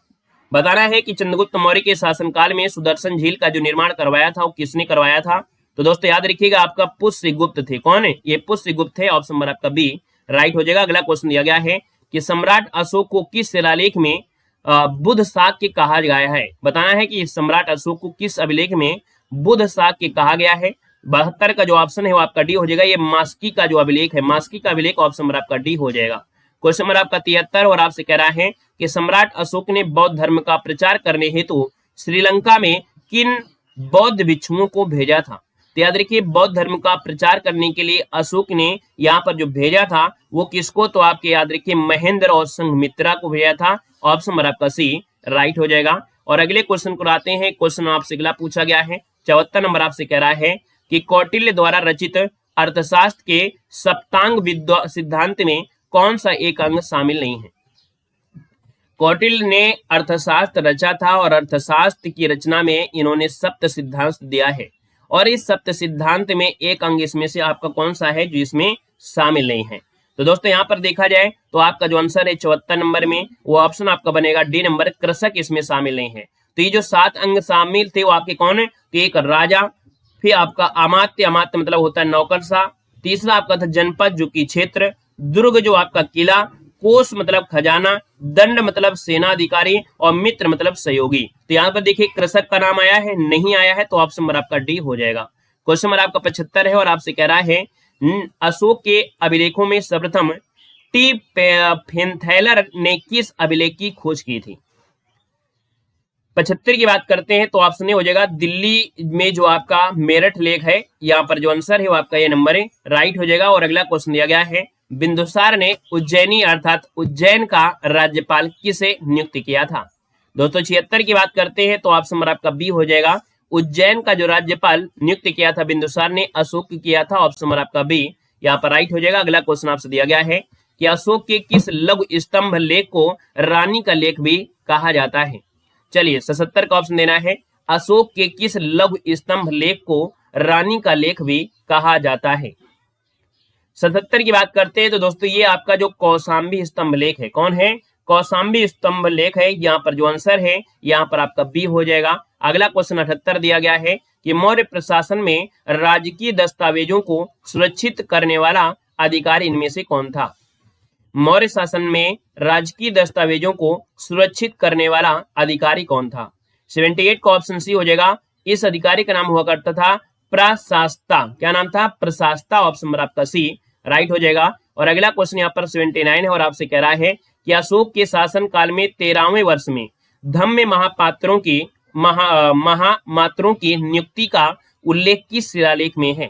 बताना है कि चंद्रगुप्त मौर्य के शासनकाल में सुदर्शन झील का जो निर्माण करवाया था वो किसने करवाया था। तो दोस्तों याद रखिएगा आपका पुष्यगुप्त थे। कौन है, ये पुष्यगुप्त थे। ऑप्शन नंबर आपका बी राइट हो जाएगा। अगला क्वेश्चन दिया गया है कि सम्राट अशोक को किस शिलालेख में बुध शाक्य कहा गया है। बताना है कि सम्राट अशोक को किस अभिलेख में बुध शाक्य कहा गया है। 72 का जो ऑप्शन है वो आपका डी हो जाएगा। ये मास्की का जो अभिलेख है, मास्की का अभिलेख। ऑप्शन नंबर आपका डी हो जाएगा। क्वेश्चन नंबर आपका 73 और आपसे कह रहा है कि सम्राट अशोक ने बौद्ध धर्म का प्रचार करने हेतु श्रीलंका में किन बौद्ध भिक्षुओं को भेजा था। तो याद रखिए बौद्ध धर्म का प्रचार करने के लिए अशोक ने यहाँ पर जो भेजा था वो किसको, तो आपके याद रखिए महेंद्र और संघमित्रा को भेजा था। ऑप्शन नंबर आपका सी राइट हो जाएगा। और अगले क्वेश्चन को आते हैं। क्वेश्चन आपसे अगला पूछा गया है 74 नंबर आपसे कह रहा है कि कौटिल्य द्वारा रचित अर्थशास्त्र के सप्तांग सिद्धांत में कौन सा एक अंग शामिल नहीं है। कौटिल्य ने अर्थशास्त्र रचा था और अर्थशास्त्र की रचना में इन्होंने सप्त सिद्धांत दिया है, और इस सप्त सिद्धांत में एक अंग इसमें से आपका कौन सा है जो इसमें शामिल नहीं है। तो दोस्तों यहाँ पर देखा जाए तो आपका जो आंसर है 74 नंबर में वो ऑप्शन आपका बनेगा डी नंबर, कृषक इसमें शामिल नहीं है। तो ये जो 7 अंग शामिल थे वो आपके कौन है, तो एक राजा, फिर आपका अमात्य, अमात्य मतलब होता है नौकरशाह, तीसरा आपका था जनपद जो कि क्षेत्र, दुर्ग जो आपका किला, कोष मतलब खजाना, दंड मतलब सेनाधिकारी, और मित्र मतलब सहयोगी। तो यहाँ पर देखिए कृषक का नाम आया है, नहीं आया है, तो ऑप्शन नंबर आपका डी हो जाएगा। क्वेश्चन नंबर आपका 75 है और आपसे कह रहा है अशोक के अभिलेखों में सर्वप्रथम टी फेंथैलर ने किस अभिलेख की खोज की थी। 75 की बात करते हैं तो ऑप्शन हो जाएगा दिल्ली में जो आपका मेरठ लेक है, यहाँ पर जो आंसर है वो आपका ये नंबर है राइट हो जाएगा। और अगला क्वेश्चन दिया गया है बिंदुसार ने उज्जैनी अर्थात उज्जैन का राज्यपाल किसे नियुक्त किया था। दोस्तों 76 की बात करते हैं तो ऑप्शन नंबर आपका बी हो जाएगा। उज्जैन का जो राज्यपाल नियुक्त किया था बिंदुसार ने, अशोक किया था। ऑप्शन नंबर आपका बी यहाँ पर राइट हो जाएगा। अगला क्वेश्चन आपसे दिया गया है कि अशोक के किस लघु स्तंभ लेख को रानी का लेख भी कहा जाता है। चलिए 77 का ऑप्शन देना है, अशोक के किस लघु स्तंभ लेख को रानी का लेख भी कहा जाता है। 77 की बात करते हैं तो दोस्तों ये आपका जो कौशाम्बी स्तंभ लेख है, कौन है, कौशाम्बी स्तंभ लेख है। यहाँ पर जो आंसर है यहाँ पर आपका बी हो जाएगा। अगला क्वेश्चन 78 दिया गया है कि मौर्य प्रशासन में राजकीय दस्तावेजों को सुरक्षित करने वाला अधिकारी इनमें से कौन था। मौर्य शासन में राजकीय दस्तावेजों को सुरक्षित करने वाला अधिकारी कौन था। 78 का ऑप्शन सी हो जाएगा। इस अधिकारी का नाम हुआ करता था प्रशास्ता। क्या नाम था, प्रशास्ता। ऑप्शन नंबर आपका सी राइट हो जाएगा। और अगला क्वेश्चन यहाँ पर 79 है और आपसे कह रहा है कि अशोक के शासन काल में 13वें वर्ष में धम्म महापात्रों की महामात्रों की नियुक्ति का उल्लेख किस शिलालेख में है।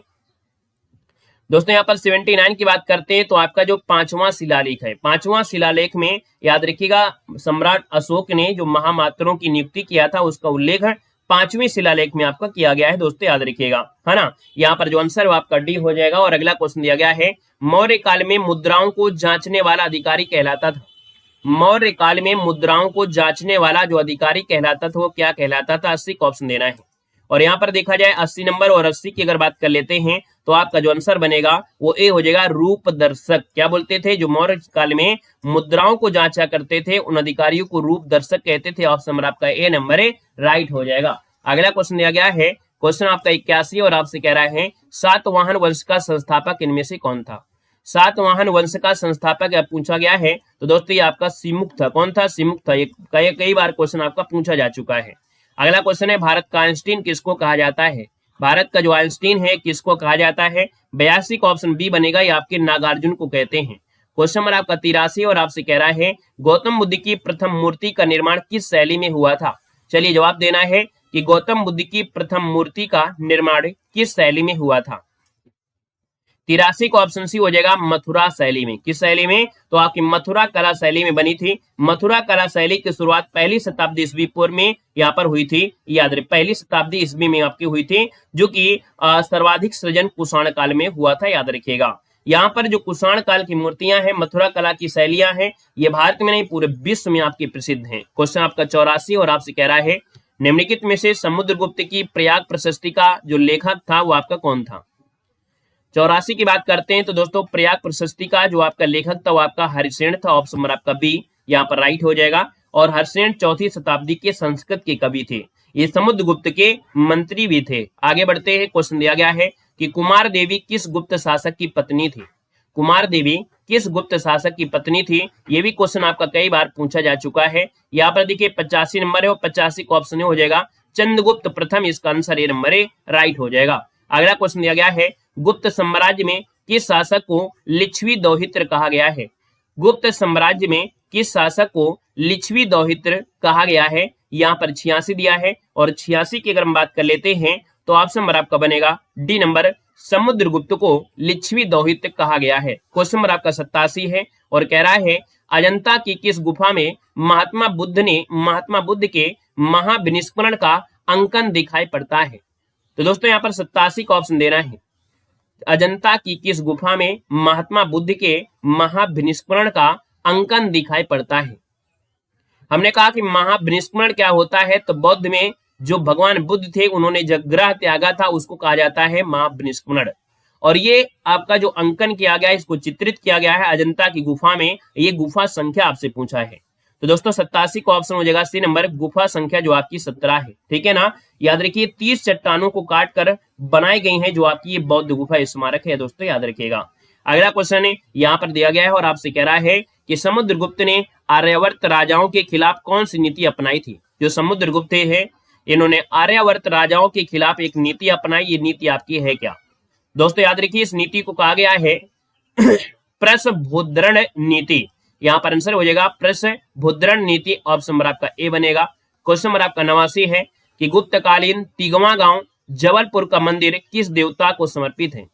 दोस्तों यहाँ पर 79 की बात करते हैं तो आपका जो पांचवां शिलालेख है, पांचवां शिलालेख में याद रखिएगा सम्राट अशोक ने जो महामात्रों की नियुक्ति किया था उसका उल्लेख पांचवें शिलालेख में आपका किया गया है। दोस्तों याद रखिएगा, है ना। यहाँ पर जो आंसर वो आपका डी हो जाएगा। और अगला क्वेश्चन दिया गया है, मौर्य काल में मुद्राओं को जांचने वाला अधिकारी कहलाता था। मौर्य काल में मुद्राओं को जांचने वाला जो अधिकारी कहलाता था वो क्या कहलाता था? 80 का ऑप्शन देना है। और यहाँ पर देखा जाए 80 नंबर और 80 की अगर बात कर लेते हैं तो आपका जो आंसर बनेगा वो ए हो जाएगा, रूप दर्शक। क्या बोलते थे? जो मौर्य काल में मुद्राओं को जांचा करते थे उन अधिकारियों को रूप दर्शक कहते थे। ऑप्शन नंबर आपका ए नंबर ए राइट हो जाएगा। अगला क्वेश्चन दिया गया है, क्वेश्चन आपका 81 और आपसे कह रहा है सातवाहन वंश का संस्थापक इनमें से कौन था? सातवाहन वंश का संस्थापक पूछा गया है तो दोस्तों ये आपका सिमुक था। कौन था? सिमुक था। ये कई बार क्वेश्चन आपका पूछा जा चुका है। अगला क्वेश्चन है, भारत का आइंस्टीन किसको कहा जाता है? भारत का जो आइंस्टीन है किसको कहा जाता है? 82 का ऑप्शन बी बनेगा, ये आपके नागार्जुन को कहते हैं। क्वेश्चन नंबर आपका 83 और आपसे कह रहा है गौतम बुद्ध की प्रथम मूर्ति का निर्माण किस शैली में हुआ था? चलिए जवाब देना है कि गौतम बुद्ध की प्रथम मूर्ति का निर्माण किस शैली में हुआ था? 83 का ऑप्शन सी हो जाएगा, मथुरा शैली में। किस शैली में? तो आपकी मथुरा कला शैली में बनी थी। मथुरा कला शैली की शुरुआत पहली शताब्दी ईस्वी पूर्व में यहाँ पर हुई थी। याद रहे, पहली शताब्दी ईस्वी में आपकी हुई थी, जो कि सर्वाधिक सृजन कुषाण काल में हुआ था। याद रखिएगा, यहाँ पर जो कुषाण काल की मूर्तियां हैं, मथुरा कला की शैलियां हैं, ये भारत में नहीं पूरे विश्व में आपकी प्रसिद्ध हैं। क्वेश्चन आपका 84 और आपसे कह रहा है निम्नलिखित में से समुद्रगुप्त की प्रयाग प्रशस्ति का जो लेखक था वो आपका कौन था? 84 की बात करते हैं तो दोस्तों प्रयाग प्रशस्ति का जो आपका लेखक था वो आपका हरिसेन था। ऑप्शन नंबर आपका बी यहाँ पर राइट हो जाएगा। और हरिसेन 4वीं शताब्दी के संस्कृत के कवि थे। ये समुद्रगुप्त के मंत्री भी थे। आगे बढ़ते हैं, क्वेश्चन दिया गया है कि कुमार देवी किस गुप्त शासक की पत्नी थी? कुमार देवी किस गुप्त शासक की पत्नी थी? ये भी क्वेश्चन आपका कई बार पूछा जा चुका है। यहाँ पर देखिए 85 नंबर है और 85 का ऑप्शन हो जाएगा चंद्रगुप्त प्रथम। इसका answer A number A right हो जाएगा। अगला क्वेश्चन दिया गया है गुप्त साम्राज्य में किस शासक को लिच्छवी दौहित्र कहा गया है? गुप्त साम्राज्य में किस शासक को लिच्छवी दौहित्र कहा गया है? यहाँ पर 86 दिया है और 86 की अगर हम बात कर लेते हैं तो ऑप्शन नंबर आपका बनेगा डी नंबर, समुद्रगुप्त को लिच्छवी दौहित्र कहा गया है। क्वेश्चन नंबर आपका 87 है और कह रहा है अजंता की किस गुफा में महात्मा बुद्ध के महाविनिष्करण का अंकन दिखाई पड़ता है? तो दोस्तों यहाँ पर 87 का ऑप्शन देना है। अजंता की किस गुफा में महात्मा बुद्ध के महाविनिष्करण का अंकन दिखाई पड़ता है? हमने कहा कि महाविनिष्करण क्या होता है, तो बौद्ध में जो भगवान बुद्ध थे उन्होंने जब ग्रह त्यागा था उसको कहा जाता है महाविनिष्करण। और ये आपका जो अंकन किया गया है, इसको चित्रित किया गया है अजंता की गुफा में। ये गुफा संख्या आपसे पूछा है तो दोस्तों 87 का ऑप्शन हो जाएगा सी नंबर, गुफा संख्या जो आपकी 17 है। ठीक है ना। याद रखिए 30 चट्टानों को काट कर बनाई गई है जो आपकी ये बौद्ध गुफा स्मारक है। दोस्तों याद रखिएगा। अगला क्वेश्चन है यहाँ पर दिया गया है और आपसे कह रहा है कि समुद्रगुप्त ने आर्यावर्त राजाओं के खिलाफ कौन सी नीति अपनाई थी? जो समुद्रगुप्त है इन्होंने आर्यावर्त राजाओं के खिलाफ एक नीति अपनाई। ये नीति आपकी है क्या? दोस्तों याद रखिए इस नीति को कहा गया है प्रसभुद्रण नीति। यहाँ पर आंसर हो जाएगा प्रसभुद्रण नीति। ऑप्शन नंबर आपका ए बनेगा। क्वेश्चन नंबर आपका 89 है कि गुप्तकालीन तिगवा गांव जबलपुर का मंदिर किस देवता को समर्पित है?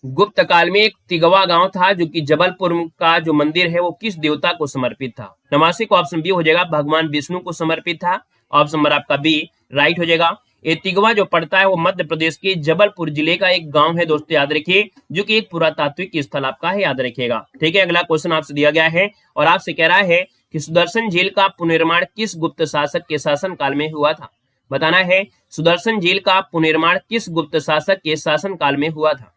गुप्त काल में एक तिगवा गांव था जो कि जबलपुर का जो मंदिर है वो किस देवता को समर्पित था? 89 को ऑप्शन बी हो जाएगा, भगवान विष्णु को समर्पित था। ऑप्शन नंबर आपका बी राइट हो जाएगा। ये तिगवा जो पड़ता है वो मध्य प्रदेश के जबलपुर जिले का एक गांव है। दोस्तों याद रखिए, जो कि एक पुरातात्विक स्थल आपका है। याद रखिएगा। ठीक है। अगला क्वेश्चन आपसे दिया गया है और आपसे कह रहा है कि सुदर्शन झील का पुनर्निर्माण किस गुप्त शासक के शासन काल में हुआ था? बताना है सुदर्शन झील का पुनर्निर्माण किस गुप्त शासक के शासन काल में हुआ था?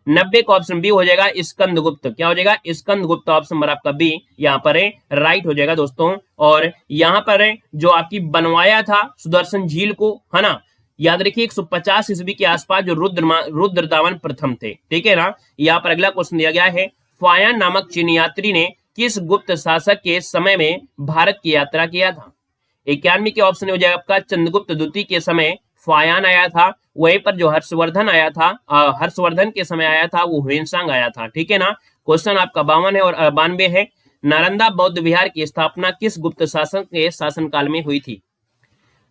90 का ऑप्शन बी हो जाएगा स्कंदगुप्त। क्या हो जाएगा? स्कंदगुप्त। ऑप्शन नंबर आपका बी यहाँ पर है राइट हो जाएगा दोस्तों। और यहाँ पर है जो आपकी बनवाया था सुदर्शन झील को, है ना। याद रखिए 150 ईस्वी के आसपास जो रुद्रदामन प्रथम थे। ठीक है ना। यहाँ पर अगला क्वेश्चन दिया गया है फायान नामक चीन यात्री ने किस गुप्त शासक के समय में भारत की यात्रा किया था? 91 के ऑप्शन हो जाएगा आपका चंद्रगुप्त द्वितीय के समय फायान आया था। वहीं पर जो हर्षवर्धन आया था, हर्षवर्धन के समय आया था वो ह्वेनसांग आया था। ठीक है ना। क्वेश्चन आपका 52 है और 92 है। नालंदा बौद्ध विहार की स्थापना किस गुप्त शासक के शासनकाल में हुई थी?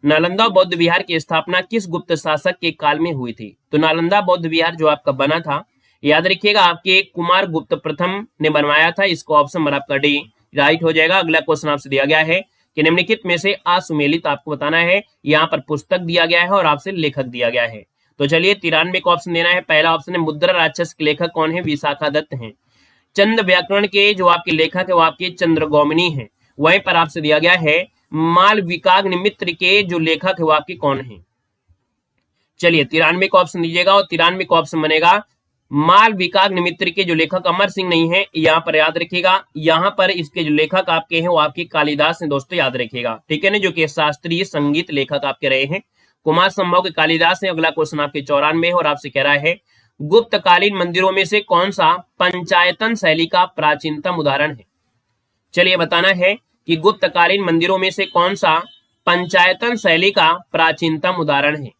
नालंदा बौद्ध विहार की स्थापना किस गुप्त शासक के काल में हुई थी? तो नालंदा बौद्ध विहार जो आपका बना था, याद रखिएगा, आपके कुमार गुप्त प्रथम ने बनवाया था। इसको ऑप्शन नंबर आपका डी राइट हो जाएगा। अगला क्वेश्चन आपसे दिया गया है कि निम्नलिखित में से असुमेलित आपको बताना है। यहाँ पर पुस्तक दिया गया है और आपसे लेखक दिया गया है। तो चलिए 93 का ऑप्शन देना है। पहला ऑप्शन है मुद्रा राक्षस के लेखक कौन है? विशाखा दत्त हैं। चंद व्याकरण के जो आपके लेखक है वो आपके चंद्रगौमनी हैं। वहीं पर आपसे दिया गया है मालविकाग्निमित्र के जो लेखक है वो आपके कौन है? चलिए 93 का ऑप्शन दीजिएगा और 93 का ऑप्शन बनेगा मालविकाग्निमित्र के जो लेखक अमर सिंह नहीं है, यहाँ पर याद रखिएगा। यहाँ पर इसके जो लेखक आपके हैं वो आपके कालिदास हैं दोस्तों, याद रखिएगा, ठीक है ना, जो कि शास्त्रीय संगीत लेखक आपके रहे हैं। कुमार संभव के कालिदास है। अगला क्वेश्चन आपके 94 है और आपसे कह रहा है गुप्तकालीन मंदिरों में से कौन सा पंचायतन शैली का प्राचीनतम उदाहरण है? चलिए बताना है कि गुप्तकालीन मंदिरों में से कौन सा पंचायतन शैली का प्राचीनतम उदाहरण है।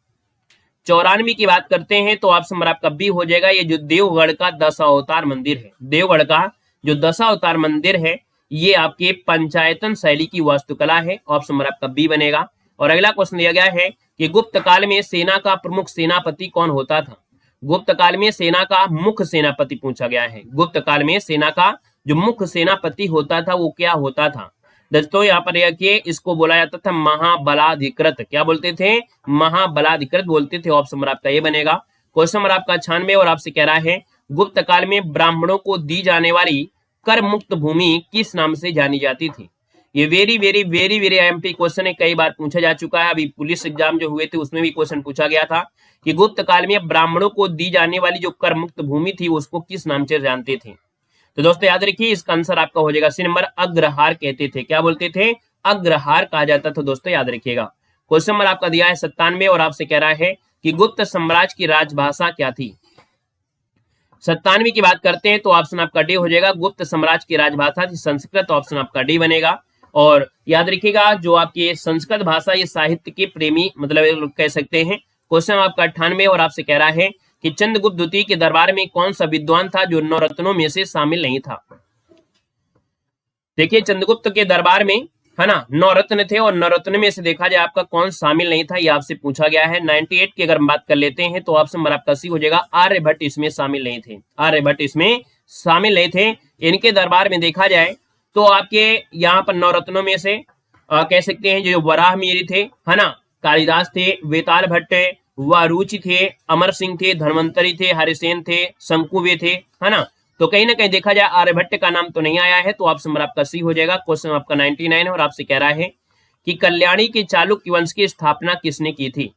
94 की बात करते हैं तो ऑप्शन नंबर आपका बी हो जाएगा। ये जो देवगढ़ का दशावतार मंदिर है, देवगढ़ का जो दशावतार मंदिर है, ये आपके पंचायतन शैली की वास्तुकला है। ऑप्शन नंबर आपका बी बनेगा। और अगला क्वेश्चन दिया गया है कि गुप्त काल में सेना का प्रमुख सेनापति कौन होता था? गुप्त काल में सेना का मुख्य सेनापति पूछा गया है। गुप्त काल में सेना का जो मुख्य सेनापति होता था वो क्या होता था? दोस्तों यहाँ पर देखिए, इसको बोला जाता था महाबलाधिकृत। क्या बोलते थे? महाबलाधिकृत बोलते थे। ऑप्शन नंबर आपका ये बनेगा। क्वेश्चन नंबर आपका 96 और आपसे कह रहा है गुप्त काल में ब्राह्मणों को दी जाने वाली कर मुक्त भूमि किस नाम से जानी जाती थी? ये very very very very MP question है, कई बार पूछा जा चुका है। अभी पुलिस एग्जाम जो हुए थे उसमें भी क्वेश्चन पूछा गया था कि गुप्त काल में ब्राह्मणों को दी जाने वाली जो कर मुक्त भूमि थी उसको किस नाम से जानते थे? तो दोस्तों याद रखिए, इसका आंसर आपका हो जाएगा सी नंबर, अग्रहार कहते थे। क्या बोलते थे? अग्रहार कहा जाता था दोस्तों, याद रखिएगा। क्वेश्चन नंबर आपका दिया है 97 और आपसे कह रहा है कि गुप्त साम्राज्य की राजभाषा क्या थी? 97 की बात करते हैं तो ऑप्शन आपका डी हो जाएगा। गुप्त साम्राज्य की राजभाषा थी संस्कृत। ऑप्शन आपका डी बनेगा। और याद रखिएगा, जो आपकी संस्कृत भाषा ये साहित्य के प्रेमी मतलब कह सकते हैं। क्वेश्चन आपका 98 और आपसे कह रहा है कि चंद्रगुप्त द्वितीय के दरबार में कौन सा विद्वान था जो नवरत्नों में से शामिल नहीं था? देखिए चंद्रगुप्त के दरबार में है ना नवरत्न थे और नवरत्न में से देखा जाए आपका कौन शामिल नहीं था, ये आपसे पूछा गया है। 98 की अगर हम बात कर लेते हैं तो ऑप्शन नंबर आपका सी हो जाएगा। आर्यभट्ट इसमें शामिल नहीं थे। आर्यभट्ट इसमें शामिल नहीं थे। इनके दरबार में देखा जाए तो आपके यहाँ पर नवरत्नों में से कह सकते हैं जो वराह मिहिर थे, है ना, कालिदास थे, वेताल भट्ट, वारुचि थे, अमर सिंह थे, धन्वंतरी थे, हरिसेन थे, शंकुवे थे, है ना। तो कहीं ना कहीं देखा जाए आर्यभट्ट का नाम तो नहीं आया है। तो ऑप्शन नंबर आपका सी हो जाएगा। क्वेश्चन आपका 99 है और आपसे कह रहा है कि कल्याणी के चालुक्य वंश की स्थापना किसने की थी?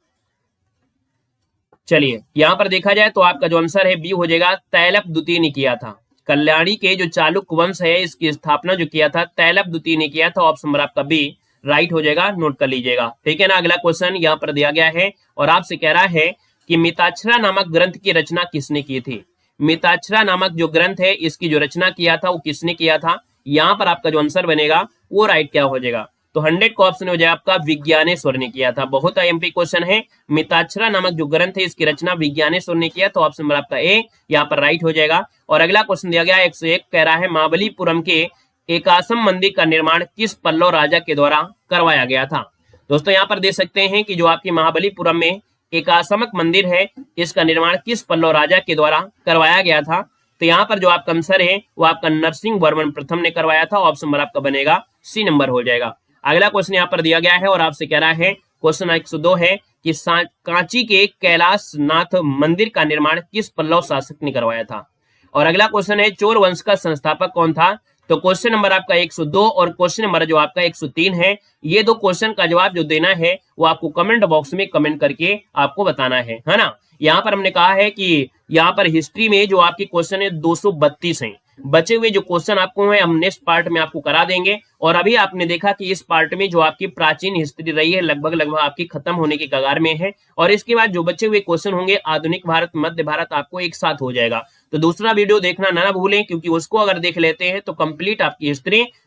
चलिए यहां पर देखा जाए तो आपका जो आंसर है बी हो जाएगा। तैलप द्वितीय ने किया था। कल्याणी के जो चालुक्य वंश है इसकी स्थापना जो किया था तैलप द्वितीय ने किया था। ऑप्शन नंबर आपका बी राइट हो जाएगा, नोट कर लीजिएगा, ठीक है ना। अगला क्वेश्चन यहाँ पर दिया गया है और आपसे कह रहा है कि मिताक्षरा नामक ग्रंथ की रचना किसने की थी? मिताक्षरा नामक जो ग्रंथ है इसकी जो रचना किया था वो किसने किया था? यहाँ पर आपका जो आंसर बनेगा वो राइट क्या हो जाएगा? तो 100 का ऑप्शन हो जाएगा आपका विज्ञानेश्वर ने किया था। बहुत एमपी क्वेश्चन है। मिताक्षरा नामक जो ग्रंथ है इसकी रचना विज्ञानेश्वर ने किया। तो ऑप्शन नंबर आपका ए यहाँ पर राइट हो जाएगा। और अगला क्वेश्चन दिया गया 101 कह रहा है महाबलीपुरम के एकासम मंदिर का निर्माण किस पल्लव राजा के द्वारा करवाया गया था? दोस्तों यहाँ पर देख सकते हैं कि जो आपके महाबलीपुरम में एकासमक मंदिर है इसका निर्माण किस पल्लव राजा के द्वारा करवाया गया था? तो यहाँ पर जो आपका आंसर है वो आपका नरसिंह वर्मन प्रथम ने करवाया था। ऑप्शन नंबर आपका बनेगा सी नंबर हो जाएगा। अगला क्वेश्चन यहाँ पर दिया गया है और आपसे कह रहा है क्वेश्चन 102 है कि कांची के कैलाश नाथ मंदिर का निर्माण किस पल्लव शासक ने करवाया था? और अगला क्वेश्चन है चोर वंश का संस्थापक कौन था? तो क्वेश्चन नंबर आपका 102 और क्वेश्चन नंबर जो आपका 103 है, ये दो क्वेश्चन का जवाब जो देना है वो आपको कमेंट बॉक्स में कमेंट करके आपको बताना है ना। यहाँ पर हमने कहा है कि यहाँ पर हिस्ट्री में जो आपकी क्वेश्चन है 232 हैं। बचे हुए जो क्वेश्चन आपको है हम नेक्स्ट पार्ट में आपको करा देंगे। और अभी आपने देखा कि इस पार्ट में जो आपकी प्राचीन हिस्ट्री रही है लगभग आपकी खत्म होने के कगार में है। और इसके बाद जो बचे हुए क्वेश्चन होंगे आधुनिक भारत, मध्य भारत आपको एक साथ हो जाएगा। तो दूसरा वीडियो देखना ना भूलें, क्योंकि उसको अगर देख लेते हैं तो कंप्लीट आपकी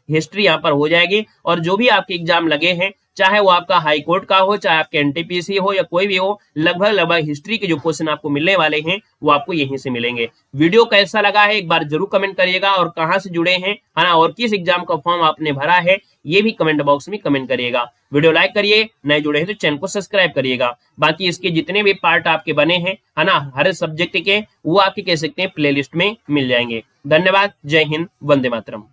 हिस्ट्री यहाँ पर हो जाएगी। और जो भी आपके एग्जाम लगे हैं चाहे वो आपका हाई कोर्ट का हो, चाहे आपके एनटीपीसी हो या कोई भी हो, लगभग हिस्ट्री के जो क्वेश्चन आपको मिलने वाले हैं वो आपको यहीं से मिलेंगे। वीडियो कैसा लगा है एक बार जरूर कमेंट करिएगा, और कहां से जुड़े हैं है ना, और किस एग्जाम का फॉर्म आपने भरा है ये भी कमेंट बॉक्स में कमेंट करिएगा। वीडियो लाइक करिए, नए जुड़े हैं तो चैनल को सब्सक्राइब करिएगा। बाकी इसके जितने भी पार्ट आपके बने हैं है ना हर सब्जेक्ट के, वो आपके कह सकते हैं प्लेलिस्ट में मिल जाएंगे। धन्यवाद, जय हिंद, वंदे मातरम।